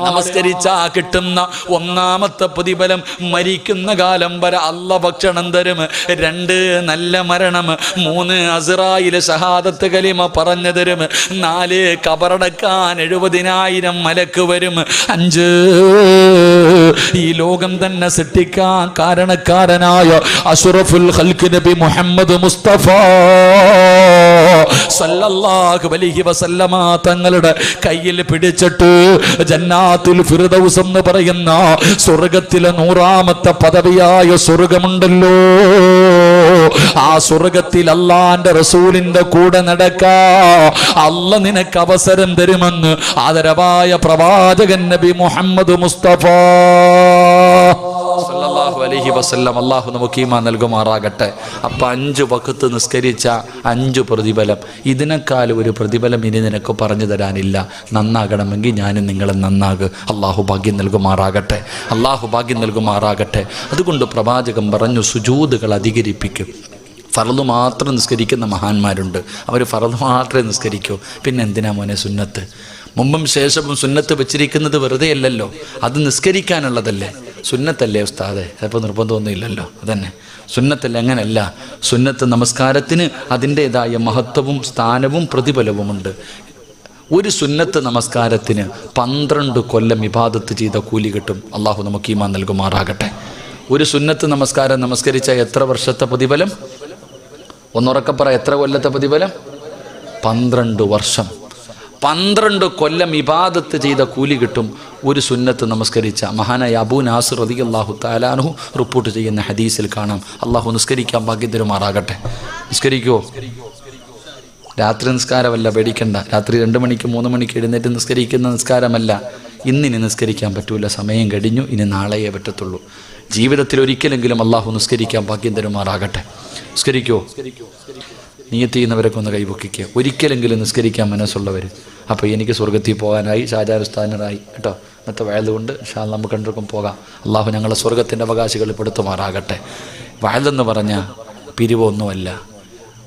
നമസ്കരിച്ചാ കിട്ടുന്ന ഒന്നാമത്തെ പ്രതിഫലം മരിക്കുന്ന കാലം വരെ അള്ള ഭക്ഷണം തരും. 2 നല്ല മരണം, 3 അസ്റായിൽ ഷഹാദത്ത് കലിമ പറഞ്ഞു തരും, 4 കബറടക്കാൻ 70,000 മലക്ക് വരും, 5 ഈ ലോകം തന്നെ സൃഷ്ടിക്കാൻ കാരണക്കാരനായ അഷ്റഫുൽ ഖൽഖ് നബി മുഹമ്മദ് മുസ്തഫ സല്ലല്ലാഹു അലൈഹി വസല്ലമ തങ്ങളുടെ കയ്യിൽ പിടിച്ചിട്ട് ജന്നാത്തുൽ ഫിർദൗസ് എന്ന് പറയുന്ന സ്വർഗത്തിലെ 100ാമത്തെ പദവിയായ സ്വർഗമുണ്ടല്ലോ, ആ സ്വർഗത്തിൽ അല്ലാഹുവിന്റെ റസൂലിന്റെ കൂടെ നടക്കാ അല്ല നിനക്ക് അവസരം തരുമെന്ന് ആദരവായ പ്രവാചകൻ നബി മുഹമ്മദ് മുസ്തഫ സല്ലല്ലാഹു അലൈഹി വസല്ലം അല്ലാഹു നമുക്ക് ഈമാൻ നൽകുമാറാകട്ടെ. അപ്പം 5 വഖത്ത് നിസ്കരിച്ച 5 പ്രതിഫലം, ഇതിനേക്കാൾ ഒരു പ്രതിഫലം ഇനി നിനക്ക് പറഞ്ഞു തരാനില്ല. നന്നാകണമെങ്കിൽ ഞാനും നിങ്ങളും നന്നാകും. അല്ലാഹു ഭാഗ്യം നൽകുമാറാകട്ടെ, അല്ലാഹു ഭാഗ്യം നൽകുമാറാകട്ടെ. അതുകൊണ്ട് പ്രവാചകൻ പറഞ്ഞു സുജൂദുകൾ അധികരിപ്പിക്കും. ഫർള് മാത്രം നിസ്കരിക്കുന്ന മഹാന്മാരുണ്ട്, അവർ ഫർള് മാത്രമേ നിസ്കരിക്കൂ. പിന്നെ എന്തിനാ മോനെ സുന്നത്ത്? മുമ്പും ശേഷവും സുന്നത്ത് വെച്ചിരിക്കുന്നത് വെറുതെ അല്ലല്ലോ, അത് നിസ്കരിക്കാനുള്ളതല്ലേ. സുന്നത്തല്ലേ ഉസ്താദെ? ചിലപ്പോൾ നിർബന്ധമൊന്നും ഇല്ലല്ലോ, അതന്നെ സുന്നത്തല്ലേ. അങ്ങനെയല്ല, സുന്നത്ത് നമസ്കാരത്തിന് അതിൻ്റേതായ മഹത്വവും സ്ഥാനവും പ്രതിഫലവുമുണ്ട്. ഒരു സുന്നത്ത് നമസ്കാരത്തിന് 12 കൊല്ലം ഇബാദത്ത് ചെയ്ത കൂലി കിട്ടും. അള്ളാഹു നമുക്ക് ഈമാൻ നൽകുമാറാകട്ടെ. ഒരു സുന്നത്ത് നമസ്കാരം നമസ്കരിച്ച എത്ര വർഷത്തെ പ്രതിഫലം? ഒന്നുറക്കെ പറ, എത്ര കൊല്ലത്തെ പ്രതിഫലം? 12 വർഷം. 12 കൊല്ലം ഇബാദത്ത് ചെയ്ത കൂലി കിട്ടും ഒരു സുന്നത്ത് നമസ്കരിച്ച. മഹാനായ അബൂ നാസിർ റളിയല്ലാഹു തആല അൻഹു റിപ്പോർട്ട് ചെയ്യുന്ന ഹദീസിൽ കാണാം. അള്ളാഹു നിസ്കരിക്കാൻ ഭാഗ്യം തരുമാറാകട്ടെ. നിസ്കരിക്കുമോ? രാത്രി നിസ്കാരമല്ല, പേടിക്കണ്ട. രാത്രി 2 മണിക്ക് 3 മണിക്ക് എഴുന്നേറ്റ് നിസ്കരിക്കുന്ന നിസ്കാരമല്ല. ഇന്നിനി നിസ്കരിക്കാൻ പറ്റൂല, സമയം കഴിഞ്ഞു, ഇനി നാളെയേ പറ്റത്തുള്ളൂ. ജീവിതത്തിൽ ഒരിക്കലെങ്കിലും അള്ളാഹു നിസ്കരിക്കാൻ ഭാഗ്യം തരുമാറാകട്ടെ. നിസ്കരിക്കുമോ? നിയത്ത് ചെയ്യുന്നവരൊക്കെ ഒന്ന് കൈപൊക്കിക്കുക. ഒരിക്കലെങ്കിലും നിസ്കരിക്കാൻ മനസ്സുള്ളവർ. അപ്പോൾ എനിക്ക് സ്വർഗത്തിൽ പോകാനായി, ഷാജാനുസ്ഥാനറായി കേട്ടോ. ഇന്നത്തെ വയലുകൊണ്ട് ഇൻഷാല്ലാഹ് നമുക്ക് രണ്ടുപേർക്കും പോകാം. അള്ളാഹു ഞങ്ങളെ സ്വർഗത്തിൻ്റെ അവകാശികൾ പെടുത്തുമാറാകട്ടെ. വയലെന്ന് പറഞ്ഞാൽ പിരിവൊന്നുമല്ല.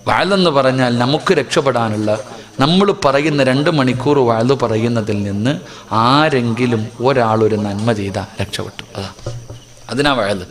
വയലെന്ന് പറഞ്ഞാൽ നമുക്ക് രക്ഷപ്പെടാനുള്ള, നമ്മൾ പറയുന്ന 2 മണിക്കൂർ വയല് പറയുന്നതിൽ നിന്ന് ആരെങ്കിലും ഒരാളൊരു നന്മ ചെയ്താൽ രക്ഷപ്പെട്ടു. അതിനാ വയല്.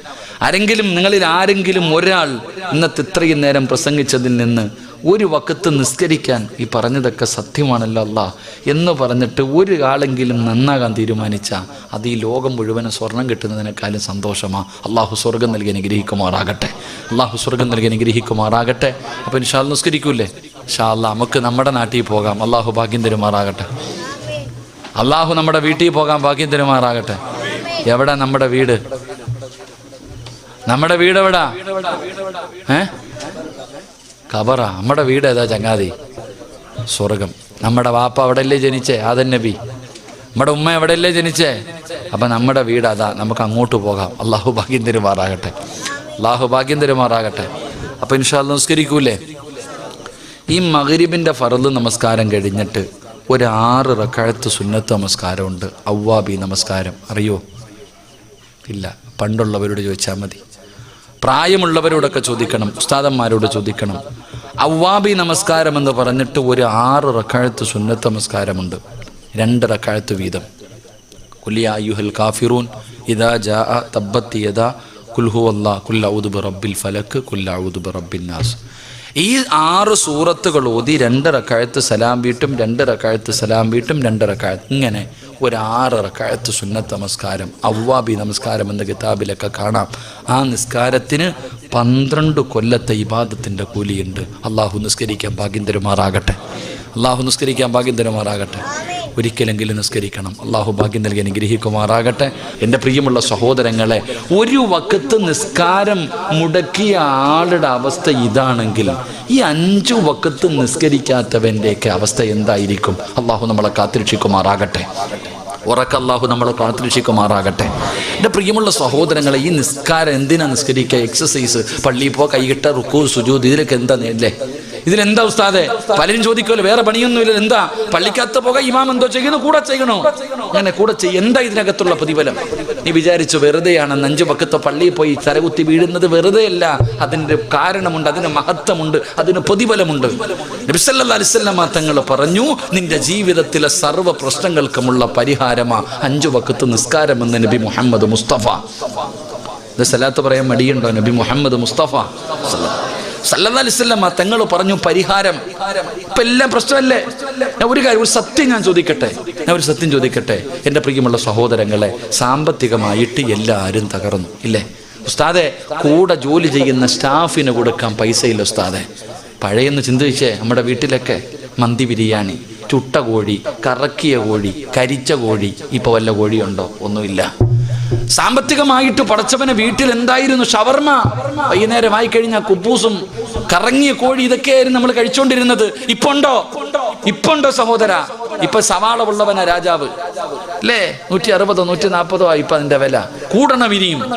ആരെങ്കിലും, നിങ്ങളിൽ ആരെങ്കിലും ഒരാൾ ഇന്നത്തെ ഇത്രയും നേരം പ്രസംഗിച്ചതിൽ നിന്ന് ഒരു വഖത്ത് നിസ്കരിക്കാൻ, ഈ പറഞ്ഞതൊക്കെ സത്യമാണല്ലോ അല്ലാ എന്ന് പറഞ്ഞിട്ട് ഒരാളെങ്കിലും നന്നാകാൻ തീരുമാനിച്ചാൽ അത് ഈ ലോകം മുഴുവനും സ്വർണം കിട്ടുന്നതിനേക്കാളും സന്തോഷമാണ്. അള്ളാഹു സ്വർഗം നൽകി അനുഗ്രഹിക്കുമാറാകട്ടെ, അള്ളാഹു സ്വർഗം നൽകി അനുഗ്രഹിക്കുമാറാകട്ടെ. അപ്പോൾ ഇൻഷാ അല്ലാഹ് നിസ്കരിക്കൂലേ? ഇൻഷാ അല്ലാഹ് നമുക്ക് നമ്മുടെ നാട്ടിൽ പോകാം. അള്ളാഹു ഭാഗ്യം തരുമാറാകട്ടെ. അള്ളാഹു നമ്മുടെ വീട്ടിൽ പോകാൻ ഭാഗ്യം തരുമാറാകട്ടെ. എവിടെ നമ്മുടെ വീട്? നമ്മുടെ വീട് എവിടാ? ഖബറ. നമ്മുടെ വീട് ഏതാ ചങ്ങാതി? സ്വർഗം. നമ്മുടെ വാപ്പ അവിടെയല്ലേ ജനിച്ചേ? ആദം നബി. നമ്മുടെ ഉമ്മ എവിടെയല്ലേ ജനിച്ചേ? അപ്പം നമ്മുടെ വീട് അതാ. നമുക്ക് അങ്ങോട്ട് പോകാം. അള്ളാഹു ഭാഗ്യം തരുമാറാകട്ടെ, അള്ളാഹു ഭാഗ്യം തരുമാറാകട്ടെ. അപ്പം ഇൻഷാ അല്ലാഹ് നിസ്കരിക്കൂലേ? ഈ മഗ്രിബിൻ്റെ ഫർള് നമസ്കാരം കഴിഞ്ഞിട്ട് ഒരു 6 റക്അത്ത് സുന്നത്ത് നമസ്കാരമുണ്ട്. അവ്വാബി നമസ്കാരം അറിയോ? ഇല്ല. പണ്ടുള്ളവരോട് ചോദിച്ചാൽ മതി. പ്രായമുള്ളവരോടൊക്കെ ചോദിക്കണം, ഉസ്താദന്മാരോട് ചോദിക്കണം. അവ്വാബി നമസ്കാരം എന്ന് പറഞ്ഞിട്ട് ഒരു 6 റക്അത്ത് സുന്നത്ത് നമസ്കാരമുണ്ട്. 2 റക്അത്ത് വീതം. ഖുൽ യാ അയ്യുഹൽ കാഫിറൂൻ ഇദാ ജാഅ തബ്ബത് യദാ ഖുൽ ഹുവല്ലാഹ് ഖുൽ അഊദു ബിറബ്ബിൽ ഫലക് ഖുൽ അഊദു ബിറബ്ബിൻ നാസ്. ഈ 6 സൂറത്തുകൾ ഓതി 2 റക്അത്ത് സലാം വീട്ടും, 2 റക്അത്ത് സലാം വീട്ടും, 2 റക്അത്ത്, ഇങ്ങനെ ഒരു 6 റക്അത്ത് സുന്നത്ത് നമസ്കാരം, അവ്വാബി നമസ്കാരം എന്ന കിതാബിലൊക്കെ കാണാം. ആ നിസ്കാരത്തിന് 12 കൊല്ലത്തെ ഇബാദത്തിൻ്റെ കൂലിയുണ്ട്. അള്ളാഹു നിസ്കരിക്കാൻ ഭാഗ്യം തരുമാറാകട്ടെ, അള്ളാഹു നിസ്കരിക്കാൻ ഭാഗ്യം തരുമാറാകട്ടെ. ഒരിക്കലെങ്കിലും നിസ്കരിക്കണം. അള്ളാഹു ഭാഗ്യം നൽകി അനുഗ്രഹിക്കുമാറാകട്ടെ. എൻ്റെ പ്രിയമുള്ള സഹോദരങ്ങളെ, ഒരു വഖത്ത് നിസ്കാരം മുടക്കിയ ആളുടെ അവസ്ഥ ഇതാണെങ്കിൽ ഈ 5 വഖത്ത് നിസ്കരിക്കാത്തവൻ്റെയൊക്കെ അവസ്ഥ എന്തായിരിക്കും? അള്ളാഹു നമ്മളെ കാത്തിരക്ഷിക്കുമാറാകട്ടെ, ഉറക്ക അള്ളാഹു നമ്മളെ കാത്തിരക്ഷിക്കുമാറാകട്ടെ. എൻ്റെ പ്രിയമുള്ള സഹോദരങ്ങളെ, ഈ നിസ്കാരം എന്തിനാ നിസ്കരിക്കുക? എക്സസൈസ്, പള്ളിയിൽ പോ, കൈകിട്ട, റുക്കൂ, സുജൂദ്, ഇതിലൊക്കെ എന്താ അല്ലേ? ഇതിലെന്താ ഉസ്താദെ? പലരും ചോദിക്കുമല്ലോ, വേറെ പണിയൊന്നുമില്ല, എന്താ പള്ളിക്കകത്ത് പോക, ഇമാം എന്തോ ചെയ്യണോ, കൂടെ ചെയ്യണോ? അങ്ങനെ കൂടെ എന്താ ഇതിനകത്തുള്ള പ്രതിഫലം? നീ വിചാരിച്ചു വെറുതെയാണ് 5 വഖത്ത് പള്ളിയിൽ പോയി തലകുത്തി വീഴുന്നത്? വെറുതെയല്ല, അതിൻ്റെ കാരണമുണ്ട്, അതിന് മഹത്വമുണ്ട്, അതിന് പ്രതിഫലമുണ്ട്. നബി സല്ലല്ലാഹു അലൈഹി വസല്ലം തങ്ങൾ പറഞ്ഞു, നിന്റെ ജീവിതത്തിലെ സർവ്വ പ്രശ്നങ്ങൾക്കുമുള്ള പരിഹാരമാ 5 വഖത്ത് നിസ്കാരമെന്ന് നബി മുഹമ്മദ് മുസ്തഫ. ഇത് സലാത്ത് പറയാൻ മടിയുണ്ടോ? നബി മുഹമ്മദ് മുസ്തഫ സല്ലല്ലാഹു അലൈഹി വസല്ലം തങ്ങൾ പറഞ്ഞു പരിഹാരം. ഇപ്പൊ എല്ലാം പ്രശ്നമല്ലേ? ഞാൻ ഒരു സത്യം ചോദിക്കട്ടെ എൻ്റെ പ്രിയമുള്ള സഹോദരങ്ങളെ, സാമ്പത്തികമായിട്ട് എല്ലാവരും തകർന്നു ഇല്ലേ ഉസ്താദെ? കൂടെ ജോലി ചെയ്യുന്ന സ്റ്റാഫിന് കൊടുക്കാൻ പൈസയില്ല ഉസ്താദെ. പഴയെന്ന് ചിന്തിച്ചേ, നമ്മുടെ വീട്ടിലൊക്കെ മന്തി ബിരിയാണി, ചുട്ട കോഴി, കറക്കിയ കോഴി, കരിച്ച കോഴി, ഇപ്പൊ വല്ല കോഴിയുണ്ടോ? ഒന്നുമില്ല. സാമ്പത്തികമായിട്ട് പടച്ചവനെ വീട്ടിൽ എന്തായിരുന്നു? ഷവർമ, വൈകുന്നേരമായി കഴിഞ്ഞാൽ കുബൂസും കറങ്ങിയ കോഴി, ഇതൊക്കെയായിരുന്നു നമ്മൾ കഴിച്ചുകൊണ്ടിരുന്നത്. ഇപ്പൊ ഉണ്ടോ സഹോദര? ഇപ്പൊ സവാള ഉള്ളവനാ രാജാവ് അല്ലേ? 160 140 ഇപ്പൊ അതിന്റെ വില. കൂടണം,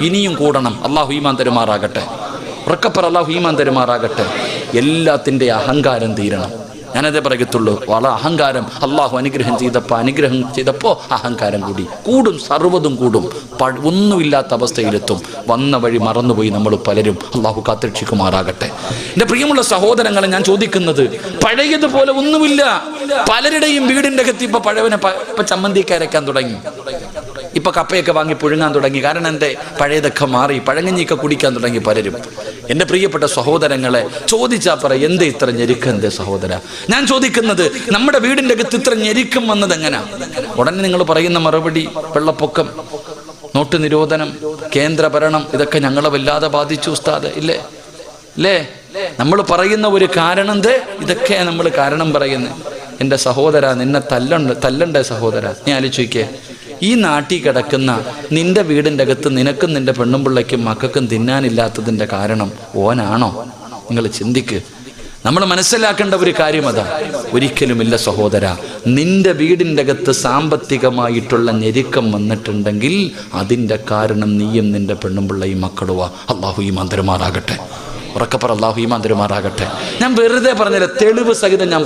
ഇനിയും കൂടണം. അള്ളാഹു ഈമാൻ തരുമാറാകട്ടെ. ഉറക്കപ്പറ, അള്ളാഹു ഈമാൻ തരുമാറാകട്ടെ. എല്ലാത്തിൻ്റെ അഹങ്കാരം തീരണം. ഞാനതേ പറയത്തുള്ളൂ. വളരെ അഹങ്കാരം അള്ളാഹു അനുഗ്രഹം ചെയ്തപ്പോൾ അഹങ്കാരം കൂടും, സർവ്വതും കൂടും. ഒന്നുമില്ലാത്ത അവസ്ഥയിലെത്തും. വന്ന വഴി മറന്നുപോയി നമ്മൾ പലരും. അള്ളാഹു കാത്തുരക്ഷിക്കുമാറാകട്ടെ. എൻ്റെ പ്രിയമുള്ള സഹോദരങ്ങളെ, ഞാൻ ചോദിക്കുന്നത്, പഴയതുപോലെ ഒന്നുമില്ല. പലരുടെയും വീടിൻ്റെ അകത്ത് ഇപ്പൊ ഇപ്പൊ ചമ്മന്തിയൊക്കെ അരയ്ക്കാൻ തുടങ്ങി, ഇപ്പൊ കപ്പയൊക്കെ വാങ്ങി പുഴുങ്ങാൻ തുടങ്ങി. കാരണം എന്തേ? പഴയതൊക്കെ മാറി, പഴങ്ങഞ്ഞിയൊക്കെ കുടിക്കാൻ തുടങ്ങി പലരും. എൻ്റെ പ്രിയപ്പെട്ട സഹോദരങ്ങളെ, ചോദിച്ചാ പറ, എന്തേ ഇത്ര ഞെരുക്കം? എന്തേ സഹോദര? ഞാൻ ചോദിക്കുന്നത്, നമ്മുടെ വീടിൻ്റെ അകത്ത് ഇത്ര ഞെരുക്കം വന്നത് എങ്ങനാ? ഉടനെ നിങ്ങൾ പറയുന്ന മറുപടി, വെള്ളപ്പൊക്കം, നോട്ട് നിരോധനം, കേന്ദ്ര ഭരണം, ഇതൊക്കെ ഞങ്ങളെ വല്ലാതെ ബാധിച്ചു ഉസ്താദ്. ഇല്ലേ? നമ്മൾ പറയുന്ന ഒരു കാരണം ഇതൊക്കെ നമ്മൾ കാരണം പറയുന്നത്. എൻ്റെ സഹോദര, നിന്നെ തല്ലണ്ടേ സഹോദര? നീ ആലോചിക്കേ, ഈ നാട്ടിൽ കിടക്കുന്ന നിന്റെ വീടിൻ്റെ അകത്ത് നിനക്കും നിന്റെ പെണ്ണുമ്പിള്ളയ്ക്കും മക്കൾക്കും തിന്നാനില്ലാത്തതിൻ്റെ കാരണം ഓനാണോ? നിങ്ങൾ ചിന്തിക്ക്. നമ്മൾ മനസ്സിലാക്കേണ്ട ഒരു കാര്യം അതാ. ഒരിക്കലുമില്ല സഹോദര. നിന്റെ വീടിൻ്റെ അകത്ത് സാമ്പത്തികമായിട്ടുള്ള ഞെരുക്കം വന്നിട്ടുണ്ടെങ്കിൽ അതിൻ്റെ കാരണം നീയും നിന്റെ പെണ്ണുമ്പിള്ളയും മക്കളുവാ. അള്ളാഹു ഈമാൻ തരുമാറാകട്ടെ. ഉറക്കപ്പറ, അള്ളാഹു ഈമാൻ തരുമാറാകട്ടെ. ഞാൻ വെറുതെ പറഞ്ഞുതരാം, തെളിവ് സഹിതം ഞാൻ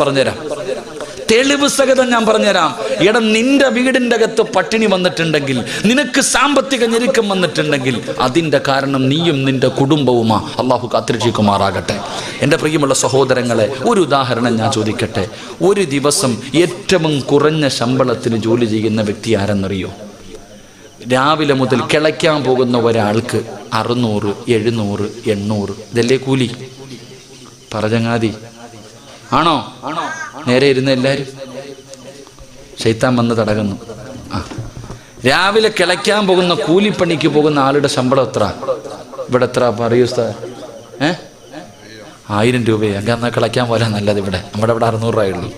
പറഞ്ഞുതരാം. എടാ, നിന്റെ വീടിൻ്റെ അകത്ത് പട്ടിണി വന്നിട്ടുണ്ടെങ്കിൽ, നിനക്ക് സാമ്പത്തിക ഞെരുക്കം വന്നിട്ടുണ്ടെങ്കിൽ അതിൻ്റെ കാരണം നീയും നിന്റെ കുടുംബവുമാ. അള്ളാഹു കാത്തുരക്ഷിക്കുമാറാകട്ടെ. എൻ്റെ പ്രിയമുള്ള സഹോദരങ്ങളെ, ഒരു ഉദാഹരണം ഞാൻ ചോദിക്കട്ടെ. ഒരു ദിവസം ഏറ്റവും കുറഞ്ഞ ശമ്പളത്തിന് ജോലി ചെയ്യുന്ന വ്യക്തി ആരെന്നറിയോ? രാവിലെ മുതൽ കിളയ്ക്കാൻ പോകുന്ന ഒരാൾക്ക് 600, 700, 800 ഇതല്ലേ കൂലി? പറചങ്ങാതി ആണോ? നേരെ ഇരുന്ന് എല്ലാവരും ശൈത്താൻ വന്ന് തടകുന്നു. രാവിലെ കിളയ്ക്കാൻ പോകുന്ന കൂലിപ്പണിക്ക് പോകുന്ന ആളുടെ ശമ്പളം എത്ര? ഇവിടെ എത്ര പറയൂ സാർ? 1000 രൂപയാണ്. എന്നാൽ കിളയ്ക്കാൻ പോലെ നല്ലത്. നമ്മുടെ ഇവിടെ 600 രൂപയുള്ളൂ.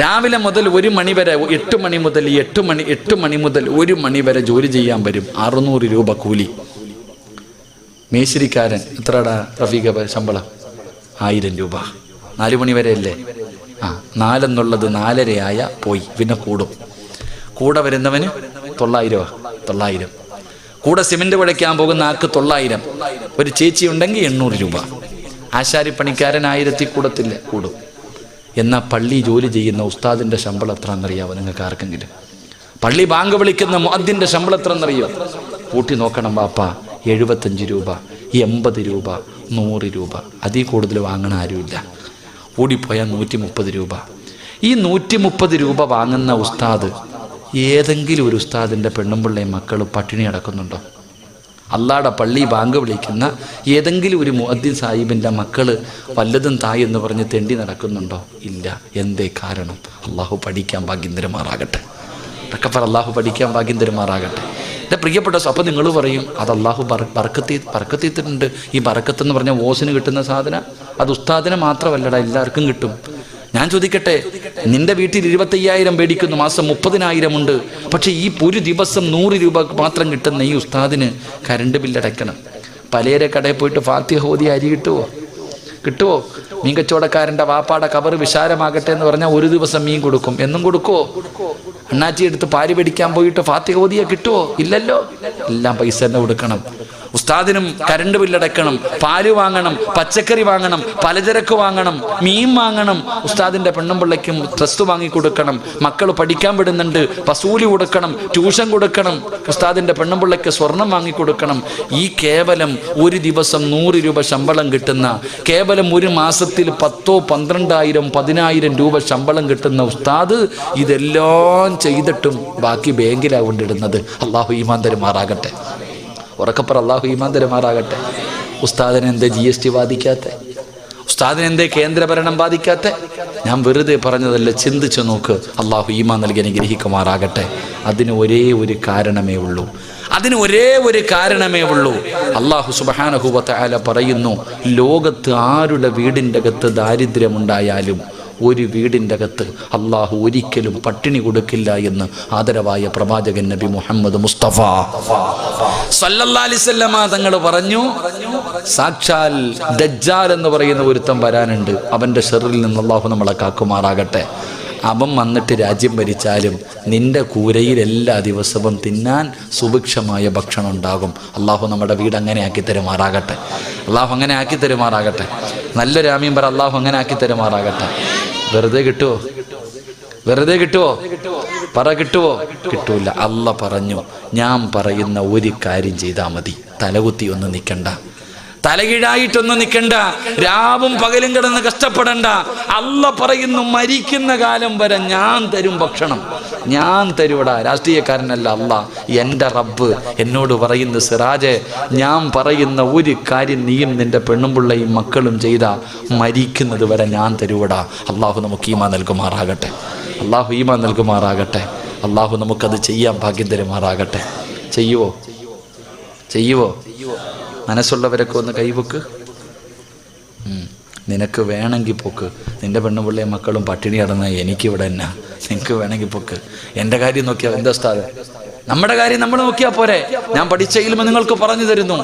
രാവിലെ മുതൽ 1 മണി വരെ, 8 മണി മുതൽ 1 മണി വരെ ജോലി ചെയ്യാൻ വരും. 600 രൂപ കൂലി. മേശിരിക്കാരൻ എത്രടാ റഫീഖ ശമ്പളം? 1000 രൂപ. 4 മണി വരെ അല്ലേ? 4 എന്നുള്ളത് 4:30 പോയി, പിന്നെ കൂടും. കൂടെ വരുന്നവന് 900. കൂടെ സിമെന്റ് കുഴയ്ക്കാൻ പോകുന്ന ആൾക്ക് 900. ഒരു ചേച്ചി ഉണ്ടെങ്കിൽ 800 രൂപ. ആശാരിപ്പണിക്കാരൻ 1000 കൂടത്തില്ല, കൂടും. എന്നാൽ പള്ളി ജോലി ചെയ്യുന്ന ഉസ്താദിൻ്റെ ശമ്പളം എത്ര എന്നറിയാവോ നിങ്ങൾക്ക് ആർക്കെങ്കിലും? പള്ളി ബാങ്ക് വിളിക്കുന്ന മുഅദ്ദിൻ്റെ ശമ്പളം എത്ര എന്നറിയോ? കൂട്ടി നോക്കണം വാപ്പ. 75 രൂപ, 80 രൂപ, 100 രൂപ. അതിൽ കൂടുതൽ വാങ്ങണ ആരുമില്ല. കൂടിപ്പോയാൽ 130 രൂപ. ഈ 130 രൂപ വാങ്ങുന്ന ഉസ്താദ്, ഏതെങ്കിലും ഒരു ഉസ്താദിൻ്റെ പെണ്ണുമ്പിള്ളയും മക്കൾ പട്ടിണി അടക്കുന്നുണ്ടോ? അള്ളാടെ പള്ളി ബാങ്ക് വിളിക്കുന്ന ഏതെങ്കിലും ഒരു മുഅദ്ദിൻ സാഹിബിൻ്റെ മക്കൾ വല്ലതും തായ് എന്ന് പറഞ്ഞ് തെണ്ടി നടക്കുന്നുണ്ടോ? ഇല്ല. എന്തേ കാരണം? അള്ളാഹു പഠിക്കാൻ ഭാഗ്യം തരുമാറാകട്ടെ. അള്ളാഹു പഠിക്കാൻ ഭാഗ്യം തരുമാറാകട്ടെ. എൻ്റെ പ്രിയപ്പെട്ട, അപ്പം നിങ്ങൾ പറയും അത് അള്ളാഹു ബർക്കത്തിയിട്ടുണ്ട്. ഈ ബർക്കത്തെന്ന് പറഞ്ഞാൽ ഓസിന് കിട്ടുന്ന സാധനം, അത് ഉസ്താദിനെ മാത്രമല്ലടാ, എല്ലാവർക്കും കിട്ടും. ഞാൻ ചോദിക്കട്ടെ, നിന്റെ വീട്ടിൽ 25,000 മേടിക്കുന്നു, മാസം 30,000 ഉണ്ട്. പക്ഷെ ഈ ഒരു ദിവസം 100 രൂപ മാത്രം കിട്ടുന്ന ഈ ഉസ്താദിന് കറണ്ട് ബില്ലടയ്ക്കണം. പലരെ കടയിൽ പോയിട്ട് ഫാത്തിഹ ഓതി അരി കിട്ടുമോ? മീൻ കച്ചവടക്കാരൻ്റെ വാപ്പാടെ കബറ് വിശാലമാകട്ടെ എന്ന് പറഞ്ഞാൽ ഒരു ദിവസം മീൻ കൊടുക്കും. എന്നും കൊടുക്കുമോ? അണ്ണാച്ചി എടുത്ത് പാരി പിടിക്കാൻ പോയിട്ട് ഫാത്തിഹ ഓതിയാ കിട്ടുമോ? ഇല്ലല്ലോ. എല്ലാം പൈസ തന്നെ കൊടുക്കണം. ഉസ്താദിനും കരണ്ട് ബില്ലടക്കണം, പാല് വാങ്ങണം, പച്ചക്കറി വാങ്ങണം, പലചരക്ക് വാങ്ങണം, മീൻ വാങ്ങണം, ഉസ്താദിന്റെ പെണ്ണുമ്പിള്ളയ്ക്കും ഡ്രസ്സ് വാങ്ങിക്കൊടുക്കണം, മക്കൾ പഠിക്കാൻ വിടുന്നുണ്ട്, വസൂലി കൊടുക്കണം, ട്യൂഷൻ കൊടുക്കണം, ഉസ്താദിന്റെ പെണ്ണുമ്പിള്ളയ്ക്ക് സ്വർണം വാങ്ങിക്കൊടുക്കണം. ഈ കേവലം ഒരു ദിവസം 100 രൂപ ശമ്പളം കിട്ടുന്ന, കേവലം ഒരു മാസത്തിൽ 10,000, 12,000, 10,000 രൂപ ശമ്പളം കിട്ടുന്ന ഉസ്താദ് ഇതെല്ലാം ചെയ്തിട്ടും ബാക്കി ബാങ്കിലാണ് കൊണ്ടിടുന്നത്. അള്ളാഹു ഈമാൻ തരുമാറാകട്ടെ. ഉറക്കപ്പുറ അള്ളാഹു ഈമാൻ തരുമാറാകട്ടെ. ഉസ്താദിനെ എന്തേ GST ബാധിക്കാത്ത? ഉസ്താദിനെ എന്തേ കേന്ദ്രഭരണം ബാധിക്കാത്ത? ഞാൻ വെറുതെ പറഞ്ഞതല്ല, ചിന്തിച്ചു നോക്ക്. അള്ളാഹു ഈമാൻ നൽകി അനുഗ്രഹിക്കുമാറാകട്ടെ. അതിന് ഒരേ ഒരു കാരണമേ ഉള്ളൂ. അള്ളാഹു സുബ്ഹാനഹു വ തആല പറയുന്നു, ലോകത്ത് ആരുടെ വീടിൻ്റെ അകത്ത് ദാരിദ്ര്യമുണ്ടായാലും ഒരു വീടിൻ്റെ അകത്ത് അള്ളാഹു ഒരിക്കലും പട്ടിണി കൊടുക്കില്ല എന്ന് ആദരവായ പ്രവാചകൻ നബി മുഹമ്മദ് മുസ്തഫ സല്ലല്ലാഹു അലൈഹി വസല്ലമ തങ്ങൾ പറഞ്ഞു. സാക്ഷാൽ ദജ്ജാൽ എന്ന് പറയുന്ന ഒരുത്തൻ വരാനുണ്ട്. അവൻ്റെ ഷർറിൽ നിന്ന് അള്ളാഹു നമ്മളെ കാക്കുമാറാകട്ടെ. അവൻ വന്നിട്ട് രാജ്യം ഭരിച്ചാലും നിന്റെ കൂരയിൽ എല്ലാ ദിവസവും തിന്നാൻ സുഭിക്ഷമായ ഭക്ഷണം ഉണ്ടാകും. അള്ളാഹു നമ്മുടെ വീട് അങ്ങനെ ആക്കി തരുമാറാകട്ടെ. അള്ളാഹു അങ്ങനെ ആക്കി തരുമാറാകട്ടെ. നല്ലൊരു ആമീൻ പറ. അള്ളാഹു അങ്ങനെ ആക്കി തരുമാറാകട്ടെ. വെറുതെ കിട്ടുമോ? പറ, കിട്ടുമോ? കിട്ടൂല. അള്ളാഹ് പറഞ്ഞു, ഞാൻ പറയുന്ന ഒരു കാര്യം ചെയ്താൽ മതി. തലകുത്തി ഒന്നും നിൽക്കണ്ട, തലകീഴായിട്ടൊന്നും നിൽക്കണ്ട, രാവും പകലും കിടന്ന് കഷ്ടപ്പെടണ്ട. അള്ളാഹ് പറയുന്നു, മരിക്കുന്ന കാലം വരെ ഞാൻ തരും ഭക്ഷണം, ഞാൻ തരൂടാ. രാഷ്ട്രീയക്കാരനല്ല അള്ളാഹ്, എൻ്റെ റബ്ബ് എന്നോട് പറയുന്നു, സിറാജെ, ഞാൻ പറയുന്ന ഒരു കാര്യം നീയും നിന്റെ പെണ്ണുമ്പിള്ളയും മക്കളും ചെയ്താ മരിക്കുന്നത് വരെ ഞാൻ തരൂടാ. അള്ളാഹു നമുക്ക് ഈമാൻ നൽകുമാറാകട്ടെ. അള്ളാഹു നമുക്കത് ചെയ്യാൻ ഭാഗ്യം തരുമാറാകട്ടെ. ചെയ്യുവോ? മനസ്സുള്ളവരൊക്കെ ഒന്ന് കൈവക്ക്. നിനക്ക് വേണമെങ്കിൽ പൊക്ക്. നിന്റെ പെണ്ണുപിള്ളയും മക്കളും പട്ടിണി കിടന്ന എനിക്കിവിടെ എന്നാ? നിനക്ക് വേണമെങ്കിൽ പൊക്ക്. എൻ്റെ കാര്യം നോക്കിയാൽ എന്താ ഉസ്താദേ? നമ്മുടെ കാര്യം നമ്മൾ നോക്കിയാൽ പോരെ? ഞാൻ പഠിച്ച ഇൽമ നിങ്ങൾക്ക് പറഞ്ഞു തരുന്നു.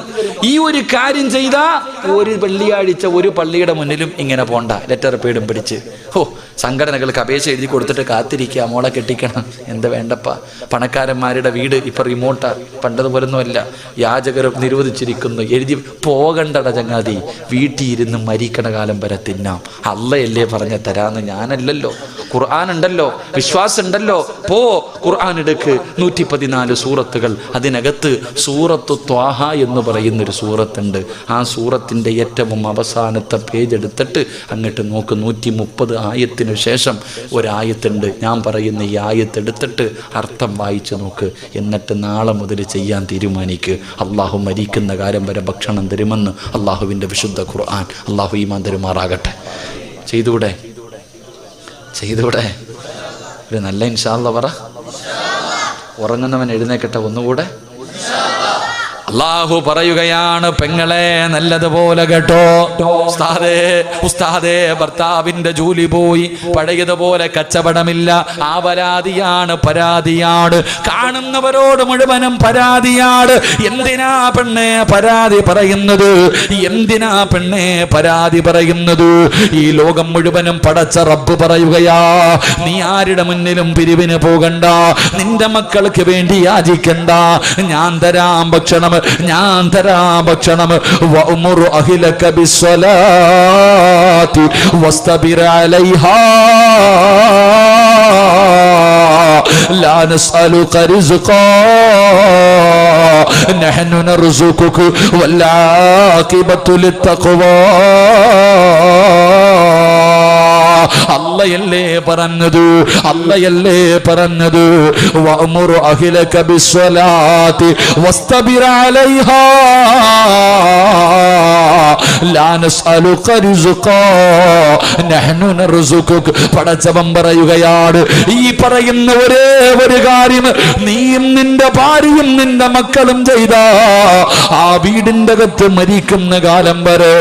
ഈ ഒരു കാര്യം ചെയ്താൽ ഒരു വെള്ളിയാഴ്ച ഒരു പള്ളിയുടെ മുന്നിലും ഇങ്ങനെ പോണ്ട, ലെറ്റർ പേടും പിടിച്ച്. സംഘടനകൾക്ക് അപേക്ഷ എഴുതി കൊടുത്തിട്ട് കാത്തിരിക്കുക, മോളെ കെട്ടിക്കണം. എന്താ വേണ്ടപ്പ? പണക്കാരന്മാരുടെ വീട് ഇപ്പം റിമോട്ടാ, പണ്ടതുപോലൊന്നുമല്ല. യാചകർ നിരോധിച്ചിരിക്കുന്നു. എഴുതി പോകണ്ടട ചങ്ങാതി, വീട്ടിൽ ഇരുന്ന് മരിക്കണ കാലം വരെ തിന്നാം. അള്ളയല്ലേ പറഞ്ഞ തരാന്ന്, ഞാനല്ലല്ലോ. ഖുർആൻ ഉണ്ടല്ലോ, വിശ്വാസം ഉണ്ടല്ലോ. ഖുർആൻ എടുക്ക്. 114 സൂറത്തുകൾ. അതിനകത്ത് സൂറത്തു ത്വാഹ എന്ന് പറയുന്നൊരു സൂറത്തുണ്ട്. ആ സൂറത്തിൻ്റെ ഏറ്റവും അവസാനത്തെ പേജ് എടുത്തിട്ട് അങ്ങോട്ട് നോക്ക്. 130 ആയത്തിന് ശേഷം ഒരായത്തുണ്ട്. ഞാൻ പറയുന്ന ഈ ആയത്തെടുത്തിട്ട് അർത്ഥം വായിച്ചു നോക്ക്. എന്നിട്ട് നാളെ മുതൽ ചെയ്യാൻ തീരുമാനിക്ക്. അള്ളാഹു മരിക്കുന്ന കാലം വരെ ഭക്ഷണം തരുമെന്ന് അള്ളാഹുവിൻ്റെ വിശുദ്ധ ഖുർആൻ. അള്ളാഹു ഈമാൻ തരുമാറാകട്ടെ. ചെയ്തൂടെ? ഒരു നല്ല ഇൻഷാ അല്ലാഹ് പറ. ഉറങ്ങുന്നവൻ എഴുന്നേക്കട്ടെ ഒന്നുകൂടെ. അള്ളാഹു പറയുകയാണ്, പെങ്ങളെ നല്ലതുപോലെ കേട്ടോ. ഉസ്താദേ ഭർത്താവിന്റെ ജോലി പോയി, പഴയതുപോലെ കച്ചവടമില്ല. ആ പരാതിയാണ്. കാണുന്നവരോട് മുഴുവനും പരാതിയാണ്. എന്തിനാ പെണ്ണെ പരാതി പറയുന്നത്? ഈ ലോകം മുഴുവനും പടച്ച റബ്ബ് പറയുകയാ, നീ ആരുടെ മുന്നിലും പിരിവിന് പോകണ്ട, നിന്റെ മക്കൾക്ക് വേണ്ടി യാചിക്കണ്ട. ഞാൻ തരാം ഭക്ഷണം. വഅ്മുർ അഹ്ലക ബിസ്സലാത്തി വസ്തബിർ അലൈഹാ ലാ നസ്അലുക റിസ്ഖാ നഹ്നു നർസുകുക വൽ ആഖിബത്തു ലിത്തഖ്വാ. അല്ലയല്ലേ പറഞ്ഞത് വഅ്മുർ അഹ്ലക ബിസ്സലാത്തി വസ്തബിർ അലൈഹാ ലാ നസ്അലുക റിസ്ഖാ നഹ്നു നർസുകുക. പടച്ചവൻ പറയുകയാണ്, ഈ പറയുന്ന ഒരേ ഒരു കാര്യം നീയും നിന്റെ ഭാര്യയും നിന്റെ മക്കളും ചെയ്താ ആ വീടിന്റെ അകത്ത് മരിക്കുന്ന കാലം വരെ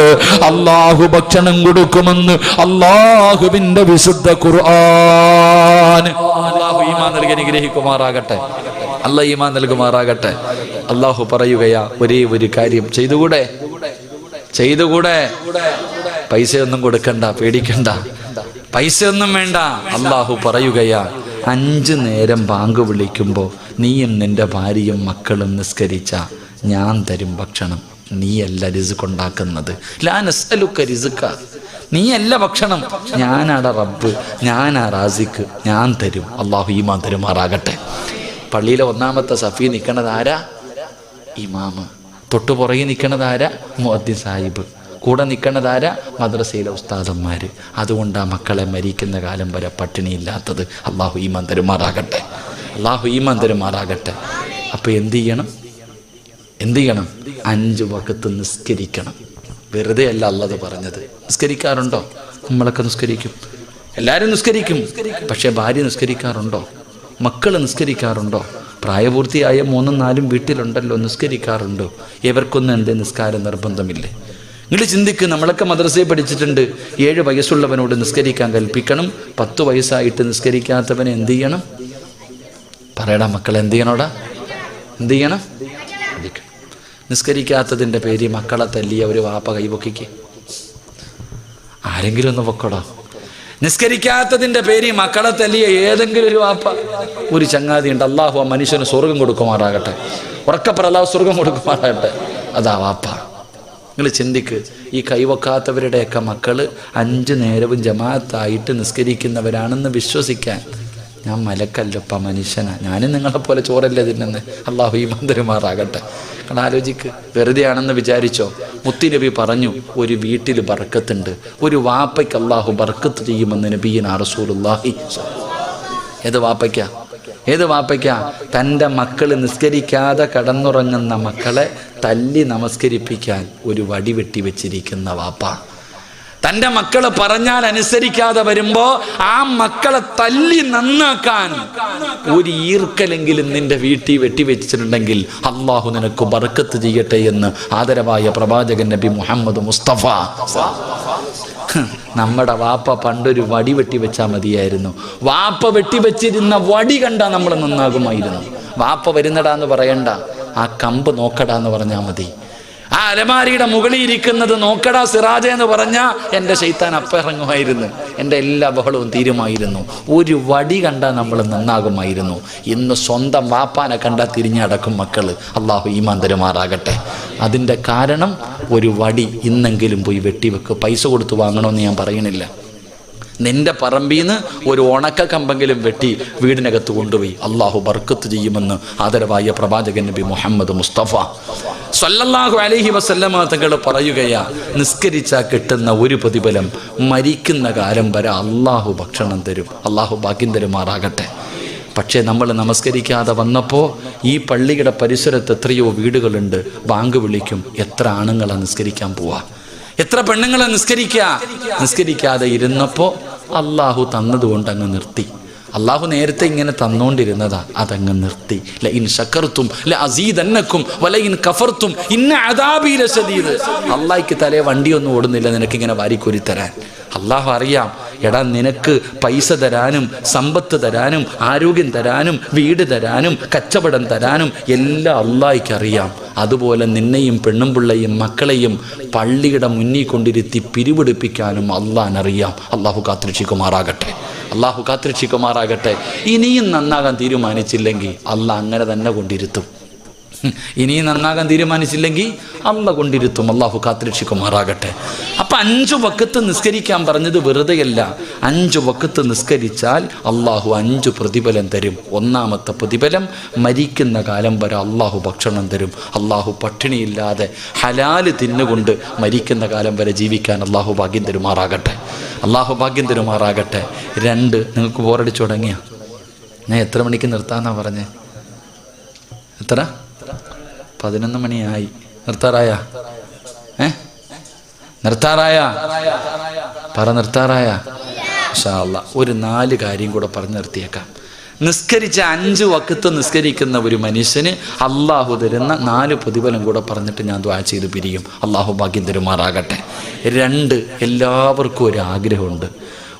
അള്ളാഹു ഭക്ഷണം കൊടുക്കുമെന്ന് അള്ളാഹുവിന്റെ വിശുദ്ധ ഖുർആൻ. അള്ളാഹു ഈമാൻ നൽകി അനുഗ്രഹിക്കുമാറാകട്ടെ. അല്ലാഹു ഈമാൻ നൽകുമാറാകട്ടെ. അള്ളാഹു പറയുകയാ, ഒരേ ഒരു കാര്യം ചെയ്തുകൂടെ? പൈസയൊന്നും കൊടുക്കണ്ട, പേടിക്കണ്ട, പൈസയൊന്നും വേണ്ട. അള്ളാഹു പറയുകയാ, 5 നേരം ബാങ്ക് വിളിക്കുമ്പോൾ നീയും നിന്റെ ഭാര്യയും മക്കളും നിസ്കരിച്ച ഞാൻ തരും ഭക്ഷണം, നീയല്ല റിസ്ക് ഉണ്ടാക്കുന്നത്. ലാ നസ്അലുക റിസ്ക, നീയല്ല ഭക്ഷണം, ഞാനാണ് റബ്ബ്, ഞാനാ റാസിക്ക്, ഞാൻ തരും. അള്ളാഹു ഈമാൻ തരുമാറാകട്ടെ. പള്ളിയിലെ ഒന്നാമത്തെ സഫി നിൽക്കണത് ആരാ? ഇമാമ്. തൊട്ടു പുറകെ നിൽക്കണത് ആരാ? മുഅദ്ദിൻ സാഹിബ്. കൂടെ നിൽക്കണതാരാ? മദ്രസയിലെ ഉസ്താദന്മാർ. അതുകൊണ്ട് ആ മക്കളെ മരിക്കുന്ന കാലം വരെ പട്ടിണിയില്ലാത്തത്. അള്ളാഹു ഈമാൻ തരുമാറാകട്ടെ, അള്ളാഹു ഈമാൻ തരുമാറാകട്ടെ. അപ്പോൾ എന്ത് ചെയ്യണം? 5 വഖത്ത് നിസ്കരിക്കണം. വെറുതെ അല്ല അല്ലാഹു പറഞ്ഞത്. നിസ്കരിക്കാറുണ്ടോ? നമ്മളൊക്കെ നിസ്കരിക്കും, എല്ലാവരും നിസ്കരിക്കും. പക്ഷേ ഭാര്യ നിസ്കരിക്കാറുണ്ടോ? മക്കൾ നിസ്കരിക്കാറുണ്ടോ? പ്രായപൂർത്തിയായ 3ഉം 4ഉം വീട്ടിലുണ്ടല്ലോ, നിസ്കരിക്കാറുണ്ടോ? ഇവർക്കൊന്നും എൻ്റെ നിസ്കാരം നിർബന്ധമില്ലേ? നിങ്ങൾ ചിന്തിക്ക്. നമ്മളൊക്കെ മദ്രസയിൽ പഠിച്ചിട്ടുണ്ട്, 7 വയസ്സുള്ളവനോട് നിസ്കരിക്കാൻ കൽപ്പിക്കണം. 10 വയസ്സായിട്ട് നിസ്കരിക്കാത്തവനെ എന്ത് ചെയ്യണം? പറയടാ മക്കളെ, എന്ത് ചെയ്യണോടാ? എന്ത് ചെയ്യണം? നിസ്കരിക്കാത്തതിൻ്റെ പേര് മക്കളെ തല്ലിയ ഒരു വാപ്പ കൈപൊക്കിക്ക്. ആരെങ്കിലും ഒന്ന് പൊക്കോടാ. നിസ്കരിക്കാത്തതിൻ്റെ പേര് മക്കളെ തല്ലിയ ഏതെങ്കിലും ഒരു വാപ്പ, ഒരു ചങ്ങാതി ഉണ്ട്. അള്ളാഹു ആ മനുഷ്യന് സ്വർഗം കൊടുക്കുമാറാകട്ടെ. ഉറക്കപ്പറ, അള്ളാഹു സ്വർഗം കൊടുക്കുമാറാകട്ടെ. അതാ വാപ്പ. നിങ്ങൾ ചിന്തിക്ക്. ഈ കൈവക്കാത്തവരുടെയൊക്കെ മക്കൾ 5 നേരവും ജമാഅത്തായിട്ട് നിസ്കരിക്കുന്നവരാണെന്ന് വിശ്വസിക്കാൻ ഞാൻ മലക്കല്ലപ്പ, മനുഷ്യനാണ്. ഞാനും നിങ്ങളെപ്പോലെ ചോറല്ലേ തിന്നുന്നത്. അള്ളാഹു ഈമാൻ തരുമാറാകട്ടെ. കാരണം ആലോചിക്ക്, വെറുതെയാണെന്ന് വിചാരിച്ചോ? മുത്തുനബി പറഞ്ഞു, ഒരു വീട്ടിൽ ബർക്കത്തുണ്ട്, ഒരു വാപ്പയ്ക്ക് അള്ളാഹു ബർക്കത്ത് ചെയ്യുമെന്ന് നബിയിനാ റസൂലുള്ളാഹി. ഏത് വാപ്പയ്ക്കാ? തൻ്റെ മക്കൾ നിസ്കരിക്കാതെ കടന്നുറങ്ങുന്ന മക്കളെ തല്ലി നമസ്കരിപ്പിക്കാൻ ഒരു വടി വെട്ടി വെച്ചിരിക്കുന്ന വാപ്പ. തൻ്റെ മക്കൾ പറഞ്ഞാൽ അനുസരിക്കാതെ വരുമ്പോൾ ആ മക്കളെ തല്ലി നന്നാക്കാൻ ഒരു ഈർക്കലെങ്കിലും നിന്റെ വീട്ടിൽ വെട്ടിവെച്ചിട്ടുണ്ടെങ്കിൽ അള്ളാഹു നിനക്ക് ബർക്കത്ത് ചെയ്യട്ടെ എന്ന് ആദരവായ പ്രവാചകൻ നബി മുഹമ്മദ് മുസ്തഫ. നമ്മുടെ വാപ്പ പണ്ടൊരു വടി വെട്ടി വെച്ചാൽ മതിയായിരുന്നു. വാപ്പ വെട്ടിവെച്ചിരുന്ന വടി കണ്ടാൽ നമ്മൾ നന്നാകുമായിരുന്നു. വാപ്പ വരുന്നടാന്ന് പറയണ്ട, ആ കമ്പ് നോക്കടാന്ന് പറഞ്ഞാൽ മതി. ആ അലമാരിയുടെ മുകളിൽ ഇരിക്കുന്നത് നോക്കടാ സിറാജ എന്ന് പറഞ്ഞാൽ എൻ്റെ ശൈത്താൻ അപ്പിറങ്ങുമായിരുന്നു, എൻ്റെ എല്ലാ ബഹളവും തീരുമായിരുന്നു. ഒരു വടി കണ്ടാൽ നമ്മൾ നന്നാകുമായിരുന്നു. ഇന്ന് സ്വന്തം വാപ്പാനെ കണ്ടാൽ തിരിഞ്ഞടക്കും മക്കൾ. അള്ളാഹു ഈമാൻ തരുമാറാകട്ടെ. അതിൻ്റെ കാരണം ഒരു വടി ഇന്നെങ്കിലും പോയി വെട്ടിവെക്ക്. പൈസ കൊടുത്ത് വാങ്ങണമെന്ന് ഞാൻ പറയണില്ല. നിന്റെ പറമ്പിൽ നിന്ന് ഒരു ഉണക്ക കമ്പെങ്കിലും വെട്ടി വീടിനകത്ത് കൊണ്ടുപോയി അള്ളാഹു ബർക്കത്ത് ചെയ്യുമെന്ന് ആദരവായ പ്രവാചകൻ നബി മുഹമ്മദ് മുസ്തഫ സല്ലല്ലാഹു അലൈഹി വസല്ലമ തങ്ങൾ പറയുകയാ, നിസ്കരിച്ചാൽ കിട്ടുന്ന ഒരു പ്രതിഫലം മരിക്കുന്ന കാലം വരെ അള്ളാഹു ഭക്ഷണം തരും. അള്ളാഹു ഭാഗ്യം തരുമാറാകട്ടെ. പക്ഷേ നമ്മൾ നമസ്കരിക്കാതെ വന്നപ്പോൾ ഈ പള്ളിയുടെ പരിസരത്ത് എത്രയോ വീടുകളുണ്ട്. ബാങ്ക് വിളിക്കും, എത്ര ആണുങ്ങളാണ് നിസ്കരിക്കാൻ പോവാ, എത്ര പെണ്ണുങ്ങളെ നിസ്കരിക്കാതെ ഇരുന്നപ്പോൾ അള്ളാഹു തന്നതുകൊണ്ട് അങ്ങ് നിർത്തി. അള്ളാഹു നേരത്തെ ഇങ്ങനെ തന്നോണ്ടിരുന്നതാ, അതങ്ങ് നിർത്തി. ലഇൻ ശകർതും ലഅസീദന്നകും വലഇൻ കഫർതും ഇന്ന അദാബി ലശദീദ്. അള്ളാഹിക്ക് തലേ വണ്ടിയൊന്നും ഓടുന്നില്ല നിനക്കിങ്ങനെ വാരിക്കോരി തരാൻ. അള്ളാഹു അറിയാം, എടാ നിനക്ക് പൈസ തരാനും സമ്പത്ത് തരാനും ആരോഗ്യം തരാനും വീട് തരാനും കച്ചവടം തരാനും എല്ലാം അള്ളാഹിക്ക് അറിയാം. അതുപോലെ നിന്നെയും പെണ്ണും പിള്ളയും മക്കളെയും പള്ളിയുടെ മുന്നിൽ കൊണ്ടിരുത്തി പിരിവെടുപ്പിക്കാനും അള്ളാഹിനറിയാം. അള്ളാഹു കാത്തുരക്ഷിക്കുമാറാകട്ടെ, അള്ളാഹു കാത്തുരക്ഷിക്കുമാറാകട്ടെ. ഇനിയും നന്നാകാൻ തീരുമാനിച്ചില്ലെങ്കിൽ അള്ളാഹ് അങ്ങനെ തന്നെ കൊണ്ടിരുത്തും. ഇനിയും നന്നാകാൻ തീരുമാനിച്ചില്ലെങ്കിൽ അള്ള കൊണ്ടിരുത്തും. അള്ളാഹു കാത്തുരക്ഷിക്കുമാറാകട്ടെ. അപ്പം 5 വഖത്ത് നിസ്കരിക്കാൻ പറഞ്ഞത് വെറുതെയല്ല. 5 വഖത്ത് നിസ്കരിച്ചാൽ അള്ളാഹു 5 പ്രതിഫലം തരും. ഒന്നാമത്തെ പ്രതിഫലം, മരിക്കുന്ന കാലം വരെ അള്ളാഹു ഭക്ഷണം തരും. അള്ളാഹു പട്ടിണിയില്ലാതെ ഹലാല് തിന്നുകൊണ്ട് മരിക്കുന്ന കാലം വരെ ജീവിക്കാൻ അള്ളാഹു ഭാഗ്യം തരുമാറാകട്ടെ, അള്ളാഹു ഭാഗ്യം തരുമാറാകട്ടെ. 2, നിങ്ങൾക്ക് ബോറടിച്ചു തുടങ്ങിയ ഞാൻ എത്ര മണിക്ക് നിർത്താമെന്നാണ് പറഞ്ഞേ? എത്ര? 11 മണിയായി. നിർത്താറായ? നിർത്താറായ? പറ, നിർത്താറായ? ഇൻഷാ അല്ലാഹ് ഒരു 4 കാര്യം കൂടെ പറഞ്ഞു നിർത്തിയേക്കാം. നിസ്കരിച്ച 5 വഖത്ത് നിസ്കരിക്കുന്ന ഒരു മനുഷ്യന് അള്ളാഹു തരുന്ന 4 പ്രതിഫലം കൂടെ പറഞ്ഞിട്ട് ഞാൻ ദുആ ചെയ്ത് പിരിയും. അള്ളാഹു ഭാഗ്യം തരുമാറാകട്ടെ. 2, എല്ലാവർക്കും ഒരു ആഗ്രഹമുണ്ട്.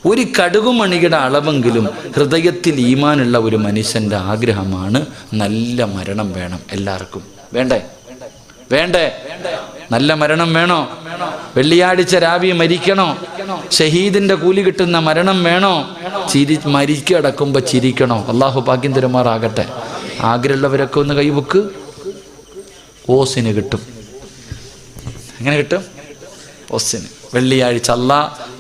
ഒരു കടുകുമണിയുടെ അളവെങ്കിലും ഹൃദയത്തിൽ ഈമാനുള്ള ഒരു മനുഷ്യൻ്റെ ആഗ്രഹമാണ് നല്ല മരണം വേണം. എല്ലാവർക്കും വേണ്ടേ? നല്ല മരണം വേണോ? വെള്ളിയാഴ്ച രാവി മരിക്കണോ? ഷഹീദിന്റെ കൂലി കിട്ടുന്ന മരണം വേണോ? മരിക്കടക്കുമ്പോൾ ചിരിക്കണോ? അള്ളാഹു ഭാഗ്യം തരുമാറാകട്ടെ. ആഗ്രഹമുള്ളവരൊക്കെ ഒന്ന് കൈവക്ക്. ഓസിന് കിട്ടും. എങ്ങനെ കിട്ടും? ഓസിന്. വെള്ളിയാഴ്ച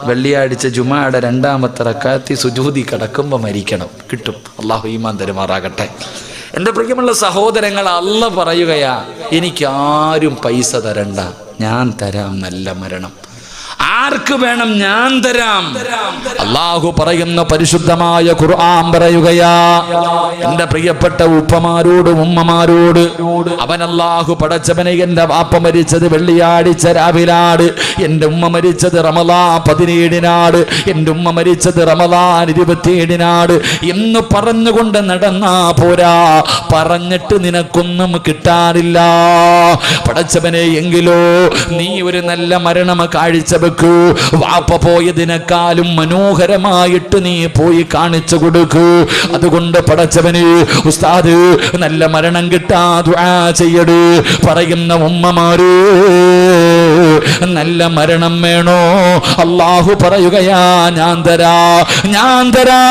വെള്ളിയാഴ്ച ജുമായുടെ 2ാമത്തെ റക്അത്തി സുജൂദി കിടക്കുമ്പോൾ മരിക്കണം, കിട്ടും. അള്ളാഹു ഈമാൻ തരുമാറാകട്ടെ. എൻ്റെ പ്രിയമുള്ള സഹോദരങ്ങൾ, അള്ളാഹ് പറയുകയാ, എനിക്ക് ആരും പൈസ തരണ്ട, ഞാൻ തരാം നല്ല മരണം. ആർക്ക് വേണം? ഞാൻ തരാം. അള്ളാഹു പറയുന്ന പരിശുദ്ധമായ ഖുർആൻ പറയുകയാ, എന്റെ പ്രിയപ്പെട്ട ഉപ്പമാരോട് ഉമ്മമാരോട്, അവൻ അള്ളാഹു പടച്ചവനെ, എന്റെ വാപ്പ മരിച്ചത് വെള്ളിയാഴ്ച രാവിലാണ്, എന്റെ ഉമ്മ മരിച്ചത് റമളാൻ 17-നാണ്, എന്റെ ഉമ്മ മരിച്ചത് റമളാൻ 27-നാണ് എന്ന് പറഞ്ഞുകൊണ്ട് നടന്നാ പോരാ. പറഞ്ഞിട്ട് നിനക്കൊന്നും കിട്ടാനില്ല പടച്ചവനെ. എങ്കിലോ നീ ഒരു നല്ല മരണം കാഴ്ചവെക്കൂ. വാപ്പ പോയതിനേക്കാളും മനോഹരമായിട്ട് നീ പോയി കാണിച്ചു കൊടുക്കൂ. അതുകൊണ്ട് പടച്ചവന് ഉസ്താദ് നല്ല മരണം കിട്ടാ ദുആ ചെയ്യട് പറയുന്ന ഉമ്മമാര്, നല്ല മരണം വേണോ? അള്ളാഹു പറയുകയാ, ഞാൻ തരാ.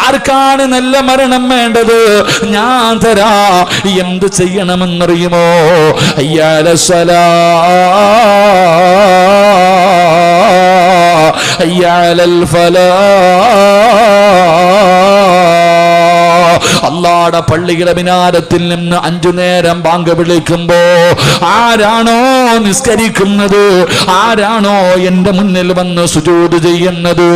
ആർക്കാണ് നല്ല മരണം വേണ്ടത്? ഞാൻ തരാ. എന്ത് ചെയ്യണമെന്നറിയുമോ? അയ്യാല സ്വലാ അയ്യാലൽ ഫലാ. അള്ളാഹുവിന്റെ പള്ളിയുടെ മിനാരത്തിൽ നിന്ന് 5 നേരം ബാങ്ക് വിളിക്കുമ്പോ ആരാണോ നിസ്കരിക്കുന്നത്, ആരാണോ എന്റെ മുന്നിൽ വന്ന് സുജൂദ് ചെയ്യുന്നത്,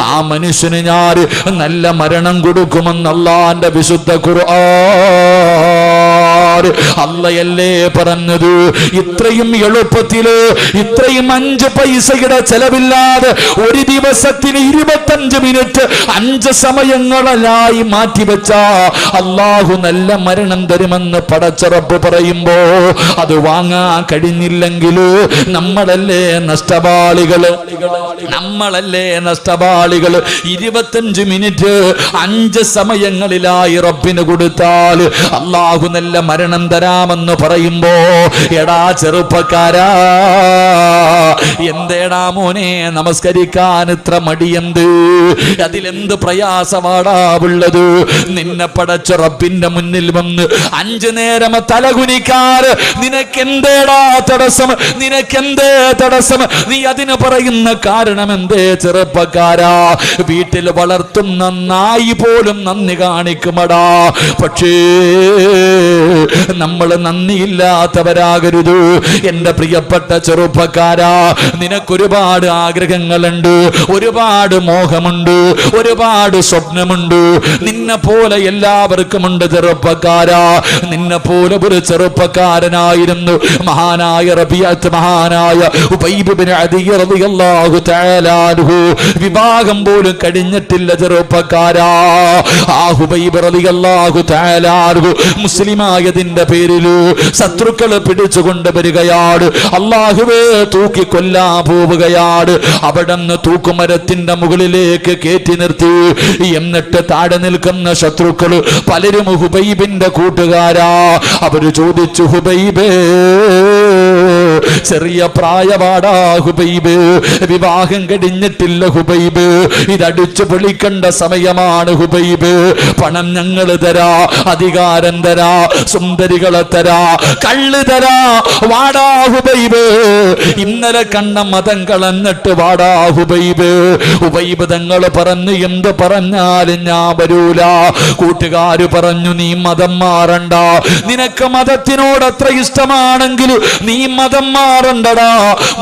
ആ മനുഷ്യന് ഞാൻ നല്ല മരണം കൊടുക്കുമെന്ന് അള്ളാന്റെ വിശുദ്ധ ഖുർആൻ. അള്ളയല്ലേ പറഞ്ഞത്? ഇത്രയും എളുപ്പത്തില്, ഇത്രയും 5 പൈസയുടെ ചെലവില്ലാതെ ഒരു ദിവസത്തിന് 25 മിനിറ്റ് 5 സമയങ്ങളായി മാറ്റിവെച്ച അള്ളാഹു നല്ല മരണം തരുമെന്ന് പടച്ച റബ്ബ് പറയുമ്പോ അത് വാങ്ങാൻ കഴിഞ്ഞില്ലെങ്കിൽ നമ്മളല്ലേ നഷ്ടപാളികള്? 25 മിനിറ്റ് 5 സമയങ്ങളിലായി റബ്ബിന് കൊടുത്താൽ അള്ളാഹു നല്ല മരണം തരാമെന്ന് പറയുമ്പോ, എടാ ചെറുപ്പക്കാരാ, എന്തേടാ മോനെ നമസ്കരിക്കാൻ ഇത്ര മടിയെന്ത്? അതിലെന്ത് പ്രയാസമാടാ ഉള്ളത്? നിന്നെ പടച്ച റബ്ബിന്റെ മുന്നിൽ വന്ന് 5 നേരം തലകുനിക്കാറ് നിനക്കെന്തേടാ തടസ്സം? നിനക്കെന്തേ തടസ്സം? നീ അതിന് പറയുന്ന കാരണം എന്തേ ചെറുപ്പക്കാരാ? വീട്ടിൽ വളർത്തുന്ന നായി പോലും നന്ദി കാണിക്കുമടാ. പക്ഷേ നമ്മൾ നന്ദിയില്ലാത്തവരാകരുത്. എന്റെ പ്രിയപ്പെട്ട ചെറുപ്പക്കാരാ, നിനക്കൊരുപാട് ആഗ്രഹങ്ങളുണ്ട്, ഒരുപാട് മോഹമുണ്ട്, ഒരുപാട് സ്വപ്നമുണ്ട്. നിന്നെ പോലെ എല്ലാവർക്കുമുണ്ട് ചെറുപ്പക്കാരാ. നിന്നെ പോലെ ഒരു ചെറുപ്പക്കാരനായിരുന്നു മഹാനായ റബീഅത്ത്, മഹാനായ ഉബൈബ് ഇബ്നു അദി റളിയല്ലാഹു തആല അൻഹു. വിവാഹം പോലും കഴിഞ്ഞിട്ടില്ല ചെറുപ്പക്കാരാ. ആ ഉബൈബ് റളിയല്ലാഹു തആല അൻഹു മുസ്ലിമായതിന്റെ പേരിൽ ശത്രുക്കളെ പിടിച്ചുകൊണ്ട് വരികയാണ്. അല്ലാഹുവേ തൂക്കി കൊല്ലാൻ പോവുകയാണ്. അവിടുന്ന് തൂക്കുമരത്തിന്റെ മുകളിലേക്ക് കയറ്റി നിർത്തി. എന്നിട്ട് താഴെ നിൽക്കുന്ന ശത്രുക്കള് പലരും ഹുബൈബിന്റെ കൂട്ടുകാരാ. അവര് ചോദിച്ചു, ഹുബൈബേ, ചെറിയ പ്രായപാടാ ഹുബൈബ്, വിവാഹം കഴിഞ്ഞിട്ടില്ല ഹുബൈബ്, ഇതടിച്ചു പൊളിക്കേണ്ട സമയമാണ് ഹുബൈബ്. പണം ഞങ്ങൾ തരാ, അധികാരം തരാ, സുന്ദരികളെ തരാ, കള്ള് തരാ, വാടാ ഹുബൈബ്. ഇന്നലെ കണ്ട മതം കളഞ്ഞിട്ട് വാടാ ഹുബൈബ്. ഹുബൈബ് തങ്ങൾ പറഞ്ഞു, എന്ത് പറഞ്ഞാലും ഞാൻ വരൂല. കൂട്ടുകാര് പറഞ്ഞു, നീ മതം മാറണ്ട, നിനക്ക് മതത്തിനോട് അത്ര ഇഷ്ടമാണെങ്കിൽ നീ മതം മാറണ്ടടാ.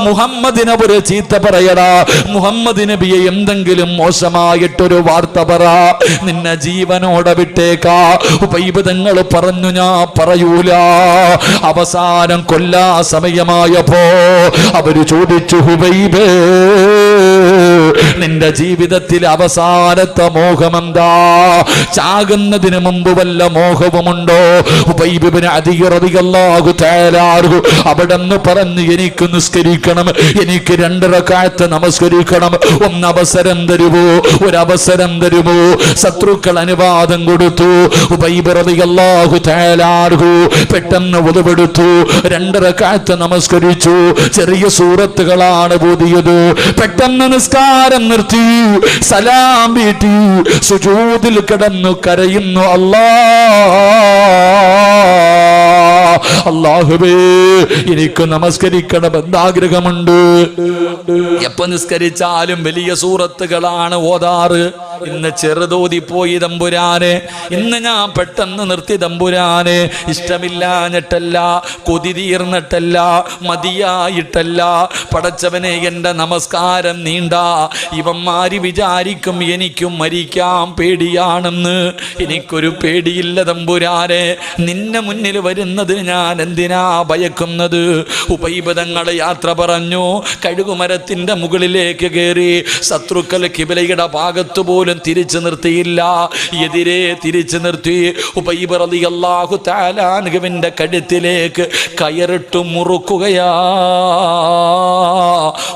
മുഹമ്മദിനെ ഒരു ചീത്ത പറയടാ, മുഹമ്മദ് നബിയെ എന്തെങ്കിലും മോശമായിട്ടൊരു വാർത്ത പറ, നിന്നെ ജീവനോടെ വിട്ടേക്കാ. ഹുബൈബ് തങ്ങൾ പറഞ്ഞു, ഞാൻ പറയൂല. അവസാനം കൊല്ലാ സമയമായപ്പോ അവര് ചോദിച്ചു, ഹുബൈബേ, നിന്റെ ജീവിതത്തിൽ അവസാനത്തെ മോഹമെന്താ? ചാകുന്നതിന് മുമ്പ് വല്ല മോഹവുമുണ്ടോ? ഉബൈബ് ഇബ്നു അദി റളിയല്ലാഹു തആല അൻഹു അവിടെന്ന് പറഞ്ഞു, എനിക്ക് നിസ്കരിക്കണം, എനിക്ക് 2 റക്അത്ത് നമസ്കരിക്കണം, ഒന്ന് അവസരം തരുമോ? ഒരു അവസരം തരുമോ? ശത്രുക്കൾ അനുവാദം കൊടുത്തു. ഉബൈബ് റളിയല്ലാഹു തആല അൻഹു പെട്ടെന്ന് wuduവെടുത്തു, 2 റക്അത്ത് നമസ്കരിച്ചു. ചെറിയ സൂറത്തുകളാണ് ഓതിയത്. പെട്ടെന്ന് നിസ്കാരം നിർത്തി, സലാം വീട്ടി, സുജൂദിൽ കിടന്നു കരയുന്നു. അല്ലാഹുവേ എനിക്ക് നമസ്കരിക്കണമെന്ന് ആഗ്രഹമുണ്ട്. എപ്പോ നിസ്കരിച്ചാലും വലിയ സൂറത്തുകളാണ് ഓതാറ്. ഇന്ന് ചെറുതോതിപ്പോയി തമ്പുരാനെ, ഇന്ന് ഞാൻ പെട്ടെന്ന് നിർത്തി തമ്പുരാനെ. ഇഷ്ടമില്ലാഞ്ഞിട്ടല്ല, കൊതി തീർന്നിട്ടല്ല, മതിയായിട്ടല്ല. പടച്ചവനെ, എൻ്റെ നമസ്കാരം നീണ്ട. ഇവന്മാര് വിചാരിക്കും എനിക്കും മരിക്കാൻ പേടിയാണെന്ന്. എനിക്കൊരു പേടിയില്ല തമ്പുരാനെ. നിന്നെ മുന്നിൽ വരുന്നത് ഞാൻ എന്തിനാ ഭയക്കുന്നത്? ഉപൈബദങ്ങൾ യാത്ര പറഞ്ഞു, കഴുകുമരത്തിന്റെ മുകളിലേക്ക് കയറി. ശത്രുക്കൾ കിബിലയുടെ ഭാഗത്തു പോലും തിരിച്ചു നിർത്തിയില്ല, എതിരെ തിരിച്ചു നിർത്തി. ഉബൈബ് റളിയല്ലാഹു തആല അൻഹുവിന്റെ കഴുത്തിലേക്ക് കയറിട്ട് മുറുക്കുകയാ.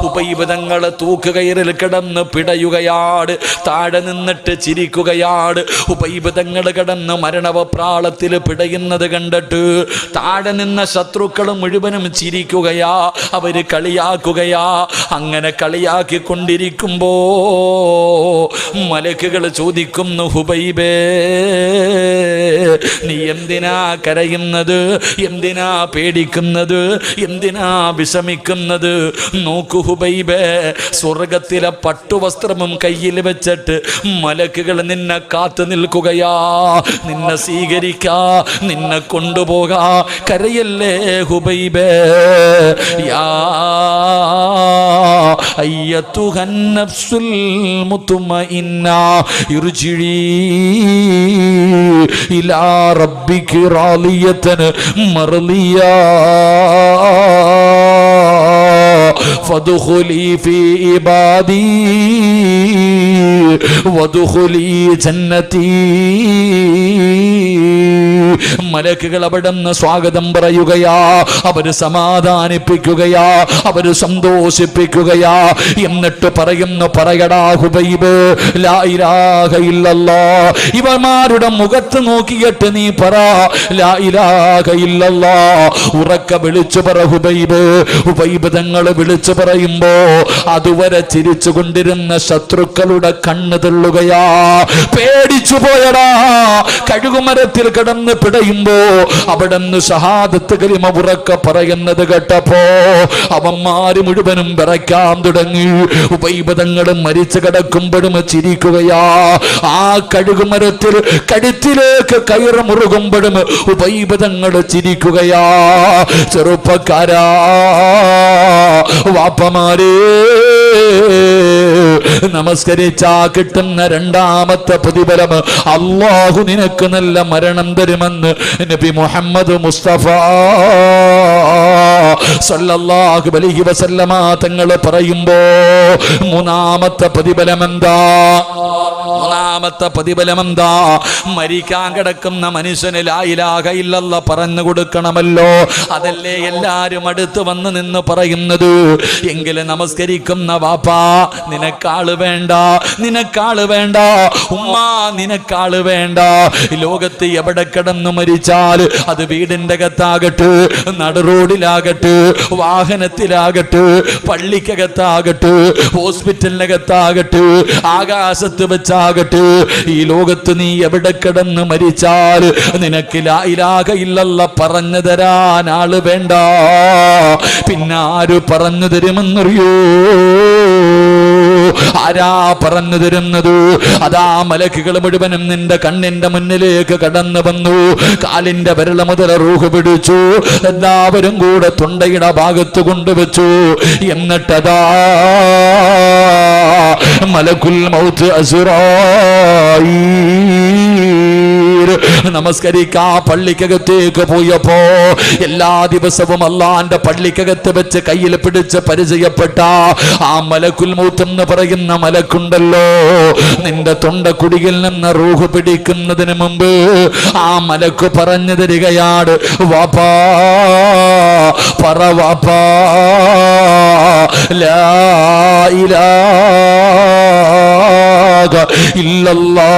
ഉബൈബ് തങ്ങൾ തൂക്കുകയറിൽ കിടന്ന് പിടയുകയാണ്, താഴെ നിന്നിട്ട് ചിരിക്കുകയാണ്. ഉബൈബ് തങ്ങൾ കിടന്ന് മരണവപ്രാളത്തിൽ പിടയുന്നത് കണ്ടിട്ട് താഴെ നിന്ന ശത്രുക്കൾ മുഴുവനും ചിരിക്കുകയാ, അവര് കളിയാക്കുകയാ. അങ്ങനെ കളിയാക്കിക്കൊണ്ടിരിക്കുമ്പോ മലക്കുകൾ ചോദിക്കുന്നു, ഹുബൈബേ നീ എന്തിനാ കരയുന്നത്? എന്തിനാ പേടിക്കുന്നത്? എന്തിനാ വിഷമിക്കുന്നത്? നോക്കു ഹുബൈബേ, സ്വർഗത്തിലെ പട്ടുവസ്ത്രവും കയ്യിൽ വെച്ചിട്ട് മലക്കുകൾ നിന്നെ കാത്തു നിൽക്കുകയാ, നിന്നെ സ്വീകരിക്കാ, നിന്നെ കൊണ്ടുപോകാ. കരയല്ലേ ഹുബൈബേ. യാ അയ്യത്തുഹൻ നഫ്സുൽ മുത്മഇന്ന ഇർജിഇ ഇലാ റബ്ബികി റാളിയതൻ മർളിയാ ഫദ്ഖുലി ഫീ ഇബാദി വദ്ഖുലി ജന്നതി. മലക്കുകൾ അവിടുന്ന് സ്വാഗതം പറയുകയാ, അവര് സമാധാനിപ്പിക്കുകയാ, അവര് സന്തോഷിപ്പിക്കുകയാ. എന്നിട്ട് പറയുന്നു, പറയടാ ഹുബൈബ്, ലാ ഇലാഹ ഇല്ലല്ലാഹ്. ഇവന്മാരുടെ മുഖത്ത് നോക്കിയിട്ട് നീ പറ, ലാ ഇലാഹ ഇല്ലല്ലാഹ്. ഉറക്കെ വിളിച്ചു പറ ഹുബൈബ്. ഹുബൈബ് തങ്ങൾ വിളിച്ചു പറയുമ്പോ അതുവരെ ചിരിച്ചു കൊണ്ടിരുന്ന ശത്രുക്കളുടെ കണ്ണ് തള്ളുകയാ. പേടിച്ചു പോയടാ. കഴുകുമരത്തിൽ കിടന്ന് പിടയുമ്പോ അവിടുന്ന് ഷഹാദത്ത് കലിമ ഉറക്കെ പറയുന്നത് കേട്ടപ്പോ അവന്മാര് മുഴുവനും വിറയ്ക്കാൻ തുടങ്ങി. ഉബൈബ് തങ്ങൾ മരിച്ചു കിടക്കുമ്പോഴും ചിരിക്കുകയാ. ആ കഴുകുമരത്തിൽ കഴുത്തിലേക്ക് കയറ് മുറുകുമ്പോഴും ഉബൈബ് തങ്ങൾ ചിരിക്കുകയാ. ചെറുപ്പക്കാരാ, വാപ്പമാരേ, നമസ്കരിച്ചാ കിട്ടുന്ന രണ്ടാമത്തെ പ്രതിഫലം അല്ലാഹു നിനക്ക് നല്ല മരണം തരുമെന്ന് നബി മുഹമ്മദ് മുസ്തഫ സല്ലല്ലാഹു അലൈഹി വസല്ലമ തങ്ങൾ പറയുമ്പോ മൂന്നാമത്തെ പ്രതിഫലം എന്താ? മൂന്നാമത്തെ പ്രതിഫലം എന്താ? മരിക്കാൻ കിടക്കുന്ന മനുഷ്യന് ലാ ഇലാഹ ഇല്ലല്ലാഹ് പറഞ്ഞു കൊടുക്കണമല്ലോ. അതല്ലേ എല്ലാരും അടുത്ത് വന്ന് നിന്ന് പറയുന്നത്. എങ്കിലും നമസ്കരിക്കുന്ന വാപ്പാ, നിനക്കാള് വേണ്ട, നിനക്കാള് വേണ്ട. ഉമ്മ, നിനക്കാള് വേണ്ട. ലോകത്ത് എവിടെ കിടന്നു മരിച്ചാൽ അത് വീടിന്റെ അകത്താകട്ടെ, നടുറോഡിലാകട്ടെ, വാഹനത്തിലാകട്ടെ, പള്ളിക്കകത്താകട്ടെ, ഹോസ്പിറ്റലിനകത്താകട്ടെ, ആകാശത്ത് വെച്ചാകട്ടെ, ഈ ലോകത്ത് നീ എവിടെ കിടന്ന് മരിച്ചാൽ നിനക്ക് ലാ ഇലാഹ ഇല്ലല്ലാഹ് പറഞ്ഞു തരാൻ ആള് വേണ്ട. പിന്നെ ആര് പറഞ്ഞു തരുമെന്നറിയോ? ആരാ പറഞ്ഞു തരുന്നത്? അതാ മലക്കുകൾ മുഴുവനും നിന്റെ കണ്ണിന്റെ മുന്നിലേക്ക് കടന്നു വന്നു. കാലിന്റെ വിരൽ മുതൽ റൂഹ് പിടിച്ചു, എല്ലാവരും കൂടെ തൊണ്ടയുടെ ഭാഗത്ത് കൊണ്ടുവച്ചു. എന്നിട്ടതാ മലക്കുൽ മൗത്ത് അസ്റായീൽ നമസ്കരിക്കാ പള്ളിക്കകത്തേക്ക് പോയപ്പോ എല്ലാ ദിവസവും അള്ളാന്റെ പള്ളിക്കകത്ത് വെച്ച് കയ്യിൽ പിടിച്ച് പരിചയപ്പെട്ട ആ മലക്കുൽ മൗത്ത് എന്ന് പറയുന്ന മലക്കുണ്ടല്ലോ, നിന്റെ തൊണ്ടക്കുടിയിൽ നിന്ന് റൂഹ് പിടിക്കുന്നതിന് മുമ്പ് ആ മലക്ക് പറഞ്ഞു തരികയാണ്, വാപ്പാ പറ വാപ്പാ ലാ ഇലാഹ ഇല്ലല്ലാഹ്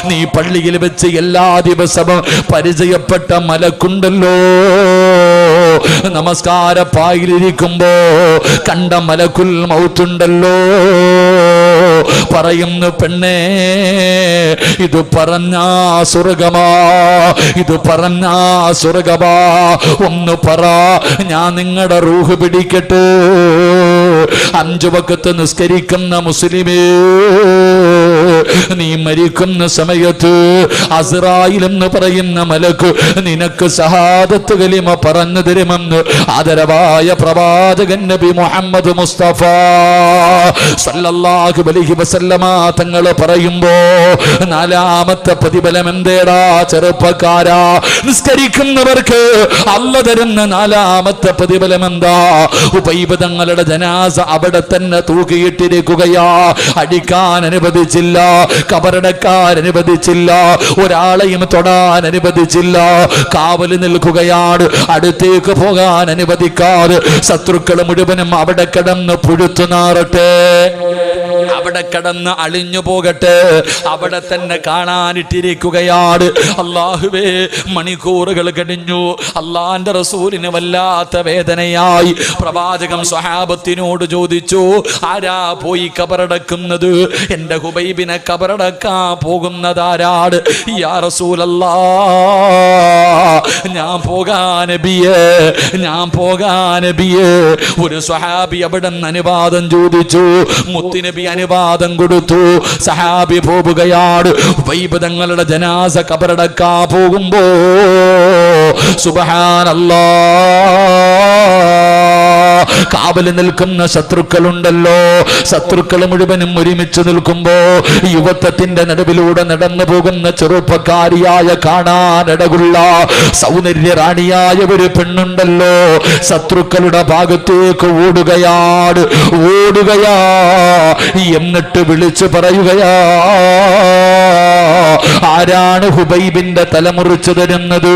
നീ പള്ളിയിൽ വെച്ച് എല്ലാ ദിവസവും പരിചയപ്പെട്ട മലക്കുണ്ടല്ലോ, നമസ്കാര പായിലിരിക്കുമ്പോ കണ്ട മലക്കുൽ മൗത്തുണ്ടല്ലോ, പറയുന്നു പെണ്ണേ ഇത് പറഞ്ഞാ സ്വർഗമാ, ഇത് പറഞ്ഞാ സ്വർഗമാ, ഒന്ന് പറ ഞാൻ നിങ്ങളുടെ റൂഹ് പിടിക്കട്ടെ. 5 വഖത്ത് നിസ്കരിക്കുന്ന മുസ്ലിമേ, നീ മരിക്കുന്ന സമയത്ത് അസ്റായിൽ എന്ന് പറയുന്ന മലക്ക് നിനക്ക് ശഹാദത്ത് കലിമ പറഞ്ഞു തരുമെന്ന് ആദരവായ പ്രവാചകൻ നബി മുഹമ്മദ് മുസ്തഫ സല്ലല്ലാഹു അലൈഹി വസല്ലമ തങ്ങൾ പറയുമ്പോ 4ാമത്തെ പ്രതിഫലം എന്തേടാ ചെറുപ്പക്കാരാ? നിസ്കരിക്കുന്നവർക്ക് അല്ലാഹു തരുന്ന 4ാമത്തെ പ്രതിഫലം എന്താ? ഉബൈബ് തങ്ങളുടെ ജനാസ അവിടെ തന്നെ തൂക്കിയിട്ടിരിക്കുകയാ, അടിക്കാൻ അനുവദിച്ചില്ല, കബറടക്കാൻ അനുവദിച്ചില്ല, ഒരാളെയും തൊടാൻ അനുവദിച്ചില്ല, കാവല് നിൽക്കുകയാണ്, അടുത്തേക്ക് പോകാൻ അനുവദിക്കാതെ ശത്രുക്കൾ മുഴുവനും അവിടെ കിടന്ന് പുഴുത്തു നാറട്ടെ, അവിടെ കിടന്ന് അളിഞ്ഞു പോകട്ടെ, അവിടെ തന്നെ കാണാനിട്ടിരിക്കുകയാണ്. അല്ലാഹുവേ, മണിക്കൂറുകൾ കഴിഞ്ഞു, അള്ളാന്റെ റസൂലിന് വല്ലാത്ത വേദനയായി. പ്രവാചകം സ്വഹാബത്തിനോട് ചോദിച്ചു, ആരാ പോയി കബറടക്കുന്നത്? എന്റെ ഹുബൈബിനെ കബറടക്കാൻ പോകുന്നതാരാണ്? യാ റസൂലല്ലാഹ്, ഞാൻ പോകാൻ നബിയേ, ഞാൻ പോകാൻ നബിയേ. ഒരു സ്വഹാബി അവിടെ നിന്ന് അനുവാദം ചോദിച്ചു, മുത്തുനബി അനുവാദം കൊടുത്തു. സഹാബി പോവുകയാണ്. ഹുബൈബ് തങ്ങളുടെ ജനാസ കബറടക്കാൻ പോകുമ്പോ സുബ്ഹാനല്ലാഹ്, കാവല് നിൽക്കുന്ന ശത്രുക്കളുണ്ടല്ലോ, ശത്രുക്കൾ മുഴുവനും ഒരുമിച്ച് നിൽക്കുമ്പോ യുവത്വത്തിന്റെ നടുവിലൂടെ നടന്നു പോകുന്ന ചെറുപ്പക്കാരിയായ കാണാനിടകുള്ള സൗന്ദര്യ റാണിയായ ഒരു പെണ്ണുണ്ടല്ലോ, ശത്രുക്കളുടെ ഭാഗത്തേക്ക് ഓടുകയാണ്, ഓടുകയാ, എന്നിട്ട് വിളിച്ചു പറയുകയാ, ആരാണ് ഹുബൈബിന്റെ തലമുറിച്ചു തരുന്നത്?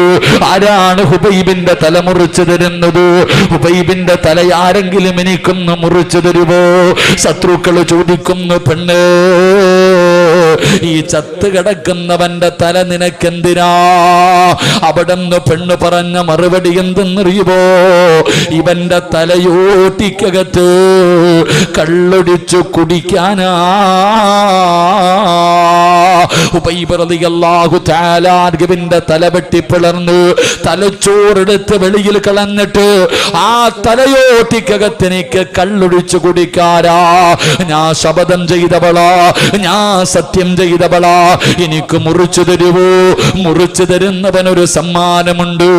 ആരാണ് ഹുബൈബിന്റെ തലമുറിച്ചു തരുന്നത്? ഹുബൈബിന്റെ തല ആരെങ്കിലും എനിക്കൊന്ന് മുറിച്ചു തരുമോ? ശത്രുക്കൾ ചോദിക്കുന്നു, പെണ്ണ്, ഈ ചത്ത് കിടക്കുന്നവന്റെ തല നിനക്കെന്തിനാ? അവിടെന്ന് പെണ്ണ് പറഞ്ഞ മറുപടി എന്തെന്നറിയുമോ? ഇവന്റെ തലയോട്ടിക്കകത്ത് കള്ളൊടിച്ചു കുടിക്കാനാ. ഉബൈബ് റളിയല്ലാഹു തആല അൻഹുവിന്റെ തല വെട്ടിപ്പിളർന്ന് തലച്ചോറെടുത്ത് വെളിയിൽ കളഞ്ഞിട്ട് ആ തലയോട്ടിക്കകത്ത് എനിക്ക് കള്ളൊടിച്ചു കുടിക്കാരാ. ഞാൻ ശപഥം ചെയ്തവളാ, ഞാൻ സത്യം ചെയ്തവളാ, എനിക്ക് മുറിച്ചു തരുവോ? മുറിച്ചു തരുന്നവനൊരു സമ്മാനമുണ്ട്.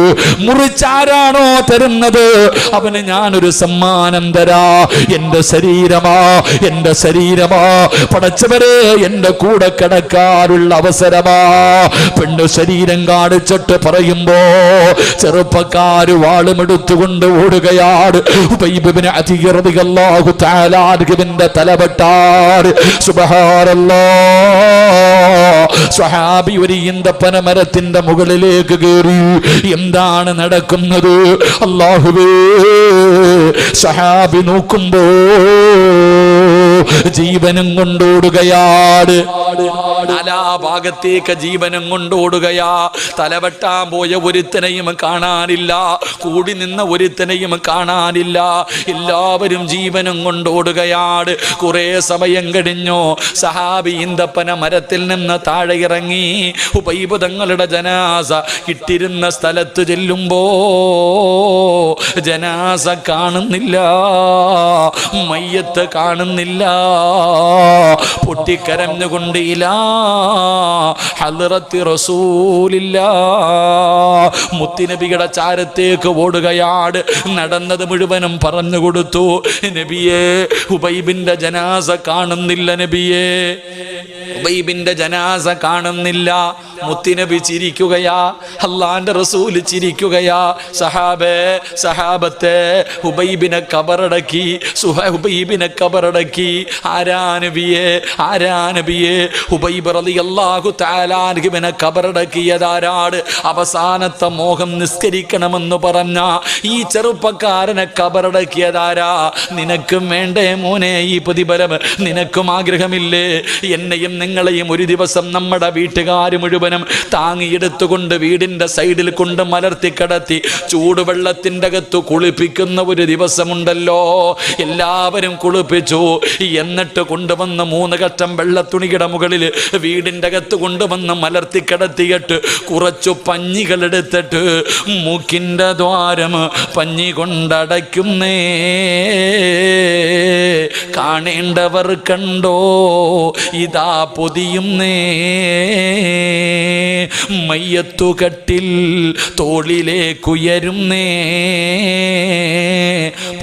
മുറിച്ചാരാണോ തരുന്നത് അവന് ഞാനൊരു സമ്മാനം തരാ. എന്റെ ശരീരമാ, എന്റെ ശരീരമാ, പടച്ചവരെ എന്റെ കൂടെ കിടക്കാനുള്ള അവസരമാ. പെണ്ണ് ശരീരം കാണിച്ചിട്ട് പറയുമ്പോ ചെറുപ്പക്കാര് വാളുമെടുത്തുകൊണ്ട് ഓടുകയാണ്. ഉബൈബ് ഇബ്നു അദീ റളിയല്ലാഹു തആല അൻഹുവിന്റെ തലവെട്ടാർ. സുബ്ഹാനല്ലാഹ്, സ്വഹാബി ഒരു ഈന്തപ്പന മരത്തിന്റെ മുകളിലേക്ക് കയറി. എന്താണ് നടക്കുന്നത്? അല്ലാഹുവേ, സ്വഹാബി നോക്കുമ്പോ ജീവനും കൊണ്ടോടുകയാണ്. നാലാ ഭാഗത്തേക്ക് ജീവനും കൊണ്ടോടുകയാ. തലവെട്ടാൻ പോയ ഒരുത്തനെയും കാണാനില്ല, കൂടി നിന്ന ഒരുത്തനെയും കാണാനില്ല, എല്ലാവരും ജീവനും കൊണ്ടോടുകയാണ്. കുറെ സമയം കഴിഞ്ഞു. സഹാബി ഈന്തപ്പന മരത്തിൽ നിന്ന് താഴെ ഇറങ്ങി ഉബൈബ് തങ്ങളുടെ ജനാസ ഇട്ടിരുന്ന സ്ഥലത്ത് ചെല്ലുമ്പോ ജനാസ കാണുന്നില്ല, മയ്യത്ത് കാണുന്നില്ല. പൊട്ടിക്കരഞ്ഞുകൊണ്ട് ഇലാ ഹദ്റത്തി റസൂലില്ലാഹ്, മുത്തുനബിയുടെ ചാരത്തേക്ക് ഓടുകയാണ്. നടന്നത് മുഴുവനും പറഞ്ഞു കൊടുത്തു. നബിയേ, ഉബൈബിന്റെ ജനാസ കാണുന്നില്ല നബിയേ, ഉബൈബിന്റെ ജനാസ കാണുന്നില്ല. മുത്തുനബി ചിരിക്കുകയാ, അല്ലാഹുവിന്റെ റസൂൽ ചിരിക്കുകയാ. സഹാബേ, സഹാബത്തെ, ഹുബൈബിനെ കബറടക്കി, ഹുബൈബിനെ കബറടക്കി. ആരാ നബിയേ, ആരാ നബിയേ? ഹുബൈബ് റളിയല്ലാഹു തആല അൻഹുവിനെ കബറടക്കിയതാരാണ്? അവസാനത്തെ മോഹം നിസ്കരിക്കണമെന്ന് പറഞ്ഞ ഈ ചെറുപ്പക്കാരനെ കബറടക്കിയതാരാ? നിനക്കും വേണ്ടേ മോനെ ഈ പ്രതിഫലം? നിനക്കും ആഗ്രഹമില്ലേ എന്നെയും നിങ്ങളെയും ഒരു ദിവസം നമ്മുടെ വീട്ടുകാർ മുഴുവനും താങ്ങിയെടുത്തുകൊണ്ട് വീടിൻ്റെ സൈഡിൽ കൊണ്ട് മലർത്തി കിടത്തി ചൂടുവെള്ളത്തിൻ്റെ അകത്ത് കുളിപ്പിക്കുന്ന ഒരു ദിവസമുണ്ടല്ലോ. എല്ലാവരും കുളിപ്പിച്ചു. എന്നിട്ട് കൊണ്ടുവന്ന് 3 കഷ്ടം വെള്ളത്തുണിയുടെ മുകളിൽ വീടിൻ്റെ അകത്ത് കൊണ്ടുവന്ന് മലർത്തി കിടത്തിയിട്ട് കുറച്ചു പഞ്ഞികൾ എടുത്തിട്ട് മൂക്കിൻ്റെ ദ്വാരം പഞ്ഞി കൊണ്ടടയ്ക്കുന്നേ. കാണേണ്ടവർ കണ്ടോ ഇതാ പൊതിയുന്നേ. മയ്യത്തുകട്ടിൽ തോളിലേക്കുയരുന്നേ.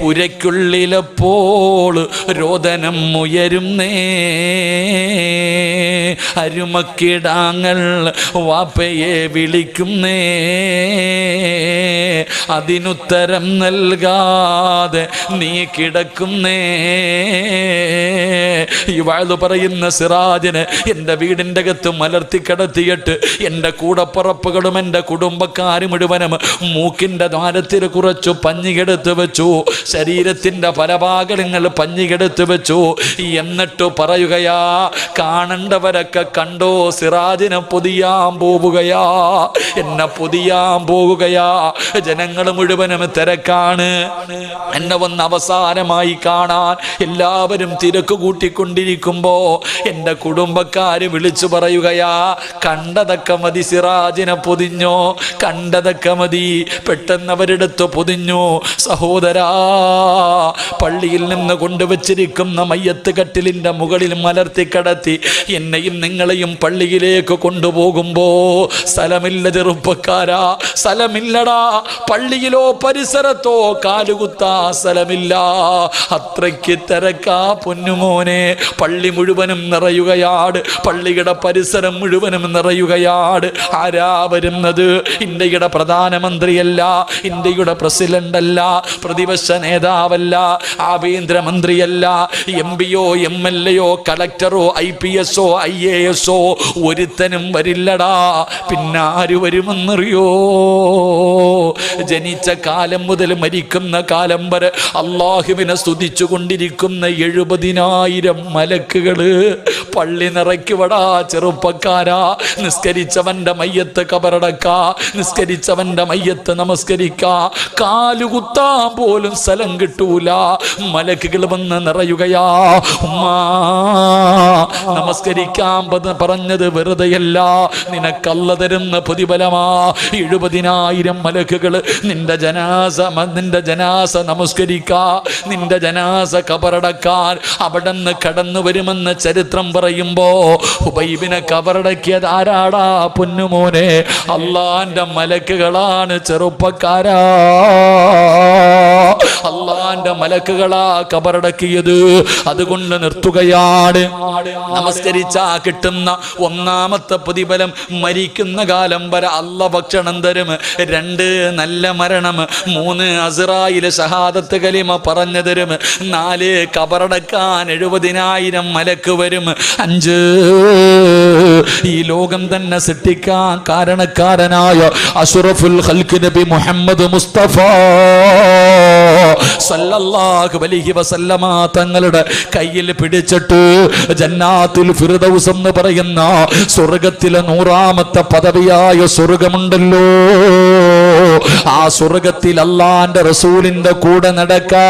പുരയ്ക്കുള്ളിലപ്പോൾ രോദനം ഉയരുന്നേ. അരുമക്കിടാങ്ങൾ വാപ്പയെ വിളിക്കുന്നേ. അതിനുത്തരം നൽകാതെ നീ കിടക്കുന്നേ. ഈ വാഴ്ന്നു പറയുന്ന സിറാജിന് എൻ്റെ വീടിൻ്റെ അകത്ത് മലർത്തി കിടത്തിയിട്ട് എൻ്റെ കൂടപ്പുറപ്പുകളും എൻ്റെ കുടുംബക്കാർ മുഴുവനും മൂക്കിൻ്റെ ദ്വാരത്തിൽ കുറച്ചു പഞ്ഞികെടുത്ത് വെച്ചു. ശരീരത്തിൻ്റെ പല ഭാഗങ്ങൾ പഞ്ഞികെടുത്ത് വെച്ചു. എന്നിട്ട് പറയുകയാ, കാണേണ്ടവരൊക്കെ കണ്ടോ സിറാജിനെ പൊതിയാൻ പോവുകയാ, എന്നെ പൊതിയാൻ പോവുകയാ. ജനങ്ങൾ മുഴുവനും തിരക്കാണ്. എന്നെ വന്ന് അവസാനമായി കാണാൻ എല്ലാവരും തിരക്ക് കൂട്ടിക്കൊണ്ടിരിക്കുമ്പോ എൻ്റെ കുടുംബക്കാര് വിളിച്ചു പറയുകയാ, കണ്ടതൊക്കെ മതി, സിറാജിനെ പൊതിഞ്ഞോ, കണ്ടതൊക്കെ മതി. പെട്ടെന്ന് അവരെടുത്ത് പൊതിഞ്ഞു. സഹോദരാ, പള്ളിയിൽ നിന്ന് കൊണ്ടുവച്ചിരിക്കുന്ന മയ്യത്ത് കട്ടിലിൻ്റെ മുകളിൽ മലർത്തി കിടത്തി എന്നെയും നിങ്ങളെയും പള്ളിയിലേക്ക് കൊണ്ടുപോകുമ്പോ സ്ഥലമില്ല ചെറുപ്പക്കാരാ, സ്ഥലമില്ലടാ. പള്ളിയിലോ പരിസരത്തോ കാലുകുത്താ സ്ഥലമില്ല. അത്രയ്ക്ക് തിരക്കാ പൊന്നുമോനെ. പള്ളി മുഴുവനും നിറയുകയാണ്. പള്ളിയുടെ പരിസരം മുഴുവനും നിറയുകയാണ്. ആരാ വരുന്നത്? ഇന്ത്യയുടെ പ്രധാനമന്ത്രിയല്ല, ഇന്ത്യയുടെ പ്രസിഡന്റ് അല്ല, പ്രതിപക്ഷ നേതാവല്ല, ആഭ്യന്തരമന്ത്രിയല്ല, MP-യോ MLA-യോ കളക്ടറോ IPS-ഓ IAS-ഓ ഒരുത്തനും വരില്ലടാ. പിന്നെ ആര് വരുമെന്നറിയോ? ജനിച്ച കാലം മുതൽ മരിക്കുന്ന കാലം വരെ അള്ളാഹുവിനെ സ്തുതിച്ചു കൊണ്ടിരിക്കുന്ന 70,000 മലക്കുകള് പള്ളി നിറയ്ക്കുവടാ ചെറുപ്പക്കാരാ. നിസ്കരിച്ചവന്റെ മയ്യത്ത് കബറടക്ക, നിസ്കരിച്ചവന്റെ മയ്യത്ത് നമസ്കരിക്ക. കാലുകുത്താൻ പോലും സ്ഥലം കിട്ടൂല. മലക്കുകൾ വന്ന് നിറയുകയാ. ഉമ്മാ, നമസ്കരിക്കാൻ പറഞ്ഞത് വെറുതെയല്ല, നിനക്കല്ല തരുന്ന പ്രതിഫലമാ. 70,000 മലക്കുകൾ നിന്റെ ജനാസ നമസ്കരിക്കാ, നിന്റെ ജനാസ കബറടക്കാൻ അവിടെ നിന്ന് കടന്നു വരുമെന്ന് ചരിത്രം പറയുമ്പോ ഹുബൈബിനെ കബറടക്കിയത് ആരാടാ പൊന്നുമോനെ? അള്ളാന്റെ മലക്കുകളാണ് ചെറുപ്പക്കാരാ. അള്ളാന്റെ മലക്കുകളാ കബറടക്കിയത്. അതുകൊണ്ട് നിർത്തുകയാണ്. നമസ്കരിച്ചാ കിട്ടുന്ന 1ാമത്തെ പ്രതിഫലം മരിക്കുന്ന കാലം വരെ അള്ള ഭക്ഷണം തരും. 2 നല്ല മരണം, 3 അസ്റായിൽ ഷഹാദത്ത് കലിമ പറഞ്ഞു തരും, 4 കബറടക്കാൻ 70,000 മലക്ക് വരും, 5 ഈ ലോകം തന്നെ സൃഷ്ടിക്കാൻ കാരണക്കാരനായ അഷ്റഫുൽ ഖൽഖ് നബി മുഹമ്മദ് മുസ്തഫ സല്ലല്ലാഹു അലൈഹി വസല്ലമ തങ്ങളുടെ കയ്യിൽ പിടിച്ചിട്ട് ജന്നാത്തുൽ ഫിർദൗസ് എന്ന് പറയുന്ന സ്വർഗത്തിലെ 100ാമത്തെ പദവിയായ സ്വർഗമുണ്ടല്ലോ, ആ സ്വർഗത്തിൽ അള്ളാന്റെ റസൂലിന്റെ കൂടെ നടക്കാ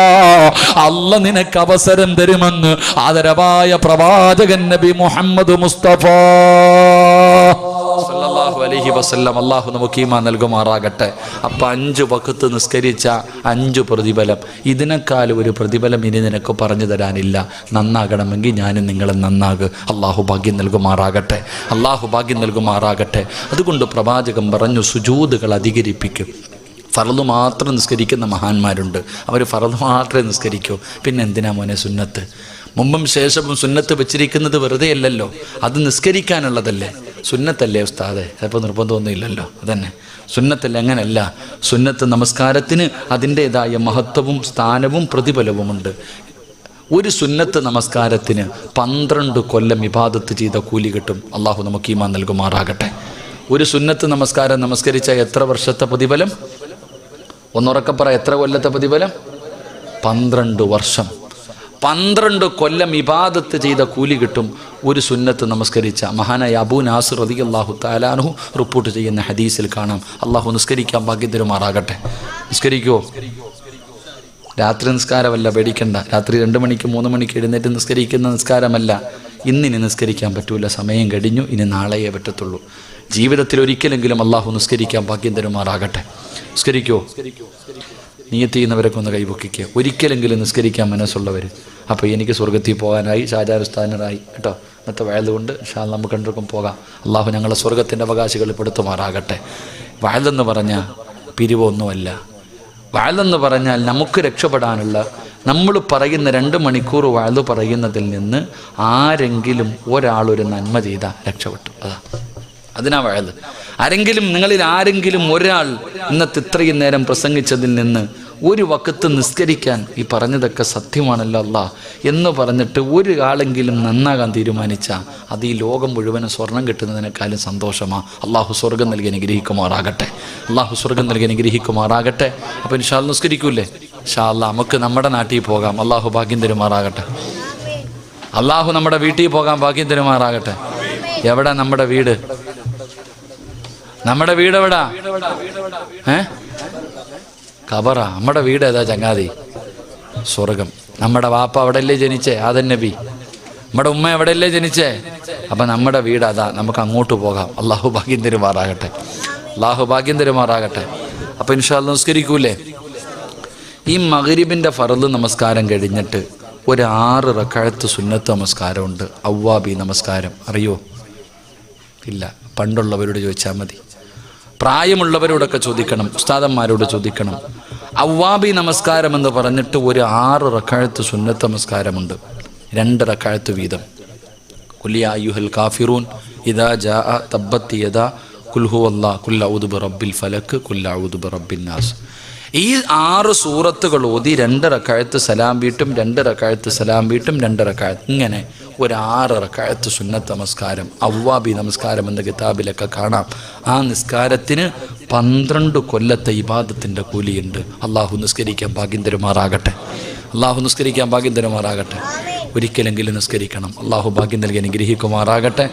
അല്ല നിനക്ക് അവസരം തരുമെന്ന് ആദരവായ പ്രവാചകൻ നബി മുഹമ്മദ് മുസ്തഫ സല്ലല്ലാഹു അലൈഹി വസല്ലം. അള്ളാഹു നമുക്ക് ഈമാൻ നൽകുമാറാകട്ടെ. അപ്പം 5 വഖത്ത് നിസ്കരിച്ച 5 പ്രതിഫലം, ഇതിനേക്കാൾ ഒരു പ്രതിഫലം ഇനി നിനക്ക് പറഞ്ഞു തരാനില്ല. നന്നാകണമെങ്കിൽ ഞാനും നിങ്ങളും നന്നാകുക. അള്ളാഹു ഭാഗ്യം നൽകുമാറാകട്ടെ, അള്ളാഹു ഭാഗ്യം നൽകുമാറാകട്ടെ. അതുകൊണ്ട് പ്രവാചകൻ പറഞ്ഞു, സുജൂദുകൾ അധികരിപ്പിക്കും. ഫർള് മാത്രം നിസ്കരിക്കുന്ന മഹാന്മാരുണ്ട്, അവർ ഫർള് മാത്രമേ നിസ്കരിക്കൂ. പിന്നെ എന്തിനാ മോനെ സുന്നത്ത്? മുമ്പും ശേഷവും സുന്നത്ത് വെച്ചിരിക്കുന്നത് വെറുതെ അല്ലല്ലോ, അത് നിസ്കരിക്കാനുള്ളതല്ലേ. സുന്നത്തല്ലേ ഉസ്താദെ? ചിലപ്പോൾ നിർബന്ധമൊന്നുമില്ലല്ലോ, അതന്നെ സുന്നത്തല്ലേ. അങ്ങനെയല്ല, സുന്നത്ത് നമസ്കാരത്തിന് അതിൻ്റേതായ മഹത്വവും സ്ഥാനവും പ്രതിഫലവുമുണ്ട്. ഒരു സുന്നത്ത് നമസ്കാരത്തിന് 12 കൊല്ലം ഇബാദത്ത് ചെയ്ത കൂലി കിട്ടും. അള്ളാഹു നമുക്ക് ഈമാൻ നൽകുമാറാകട്ടെ. ഒരു സുന്നത്ത് നമസ്കാരം നമസ്കരിച്ച എത്ര വർഷത്തെ പ്രതിഫലം? ഒന്നുറക്കെ പറ, എത്ര കൊല്ലത്തെ പ്രതിഫലം? 12 വർഷം. 12 കൊല്ലം ഇബാദത്ത് ചെയ്ത കൂലി കിട്ടും ഒരു സുന്നത്ത് നമസ്കരിച്ച. മഹാനായ അബൂ നാസിർ റളിയല്ലാഹു തആല അൻഹു റിപ്പോർട്ട് ചെയ്യുന്ന ഹദീസിൽ കാണാം. അള്ളാഹു നിസ്കരിക്കാൻ ഭാഗ്യം തരുമാറാകട്ടെ. നിസ്കരിക്കുമോ? രാത്രി നിസ്കാരമല്ല, പേടിക്കണ്ട. രാത്രി 2 മണിക്ക് 3 മണിക്ക് എഴുന്നേറ്റ് നിസ്കരിക്കുന്ന നിസ്കാരമല്ല. ഇന്നിനി നിസ്കരിക്കാൻ പറ്റൂല, സമയം കഴിഞ്ഞു, ഇനി നാളെയേ പറ്റത്തുള്ളൂ. ജീവിതത്തിൽ ഒരിക്കലെങ്കിലും അള്ളാഹു നിസ്കരിക്കാൻ ഭാഗ്യം തരുമാറാകട്ടെ. നിസ്കരിക്കുമോ? നിയത്ത് ചെയ്യുന്നവരൊക്കെ ഒന്ന് കൈപൊക്കിക്കുക. ഒരിക്കലെങ്കിലും നിസ്കരിക്കാൻ മനസ്സുള്ളവർ. അപ്പോൾ എനിക്ക് സ്വർഗത്തിൽ പോകാനായി, ഷാജാർ ഉസ്താദിനായി കേട്ടോ. ഇന്നത്തെ വയലുകൊണ്ട് ഇൻഷാ അല്ലാഹ് നമുക്ക് രണ്ടുപേർക്കും പോകാം. അള്ളാഹു ഞങ്ങളെ സ്വർഗത്തിൻ്റെ അവകാശികളിൽ പെടുത്തുമാറാകട്ടെ. വയലെന്ന് പറഞ്ഞാൽ പിരിവൊന്നുമല്ല. വയലെന്ന് പറഞ്ഞാൽ നമുക്ക് രക്ഷപ്പെടാനുള്ള, നമ്മൾ പറയുന്ന 2 മണിക്കൂർ വയല് പറയുന്നതിൽ നിന്ന് ആരെങ്കിലും ഒരാളൊരു നന്മ ചെയ്താൽ രക്ഷപ്പെട്ടു. അതിനാ വയല്. ആരെങ്കിലും, നിങ്ങളിൽ ആരെങ്കിലും ഒരാൾ ഇന്നത്തെ ഇത്രയും നേരം പ്രസംഗിച്ചതിൽ നിന്ന് ഒരു വക്കത്ത് നിസ്കരിക്കാൻ, ഈ പറഞ്ഞതൊക്കെ സത്യമാണല്ലോ അല്ലാ എന്ന് പറഞ്ഞിട്ട് ഒരാളെങ്കിലും നന്നാകാൻ തീരുമാനിച്ചാൽ അത് ഈ ലോകം മുഴുവനും സ്വർണം കിട്ടുന്നതിനേക്കാളും സന്തോഷമാണ്. അള്ളാഹു സ്വർഗം നൽകി അനുഗ്രഹിക്കുമാറാകട്ടെ. അള്ളാഹു സ്വർഗം നൽകി അനുഗ്രഹിക്കുമാറാകട്ടെ. അപ്പോൾ ഇൻഷാ അല്ലാഹ് നിസ്കരിക്കൂലേ? ഇൻഷാ അല്ലാഹ് നമുക്ക് നമ്മുടെ നാട്ടിൽ പോകാം. അള്ളാഹു ഭാഗ്യം തരുമാറാകട്ടെ. അള്ളാഹു നമ്മുടെ വീട്ടിൽ പോകാൻ ഭാഗ്യം തരുമാറാകട്ടെ. എവിടെ നമ്മുടെ വീട്? നമ്മുടെ വീട് എവിടാ? ഖബറ. നമ്മുടെ വീട് ഏതാ ചങ്ങാതി? സ്വർഗം. നമ്മുടെ വാപ്പ അവിടെയല്ലേ ജനിച്ചേ? ആദം നബി. നമ്മുടെ ഉമ്മ എവിടെയല്ലേ ജനിച്ചേ? അപ്പം നമ്മുടെ വീട് അതാ. നമുക്ക് അങ്ങോട്ട് പോകാം. അള്ളാഹു ഭാഗ്യം തരുമാറാകട്ടെ. അള്ളാഹു ഭാഗ്യം തരുമാറാകട്ടെ. അപ്പം ഇൻഷാ അല്ലാഹ് നിസ്കരിക്കൂലേ? ഈ മഗ്രിബിൻ്റെ ഫർള് നമസ്കാരം കഴിഞ്ഞിട്ട് ഒരു 6 റക്അത്ത് സുന്നത്ത് നമസ്കാരമുണ്ട്. അവ്വാബി നമസ്കാരം. അറിയോ? ഇല്ല. പണ്ടുള്ളവരോട് ചോദിച്ചാൽ മതി. പ്രായമുള്ളവരോടൊക്കെ ചോദിക്കണം, ഉസ്താദന്മാരോട് ചോദിക്കണം. അവ്വാബി നമസ്കാരം എന്ന് പറഞ്ഞിട്ട് ഒരു 6 റക്അത്ത് സുന്നത്ത് നമസ്കാരമുണ്ട്. 2 റക്അത്ത് വീതം. ഖുൽ യാ അയ്യുഹൽ കാഫിറൂൻ ഇദാ ജാഅ തബ്ബത് യദാ ഖുൽ ഹുവല്ലാഹ് ഖുൽ അഊദു ബിറബ്ബിൽ ഫലക് ഖുൽ അഊദു ബിറബ്ബിൻ നാസ്. ഈ 6 സൂറത്തുകൾ ഓതി 2 റക്അത്ത് സലാം വീട്ടും, 2 റക്അത്ത് സലാം വീട്ടും, 2 റക്അത്ത്, ഇങ്ങനെ ഒരു 6 റക്അത്ത് സുന്നത്ത് നമസ്കാരം, അവ്വാബി നമസ്കാരം എന്ന കിതാബിലൊക്കെ കാണാം. ആ നിസ്കാരത്തിന് 12 കൊല്ലത്തെ ഇബാദത്തിൻ്റെ കൂലിയുണ്ട്. അള്ളാഹു നിസ്കരിക്കാൻ ഭാഗ്യം തരുമാറാകട്ടെ. അള്ളാഹു നിസ്കരിക്കാൻ ഭാഗ്യം തരുമാറാകട്ടെ. ഒരിക്കലെങ്കിലും നിസ്കരിക്കണം. അള്ളാഹു ഭാഗ്യം നൽകി അനുഗ്രഹിക്കുമാറാകട്ടെ.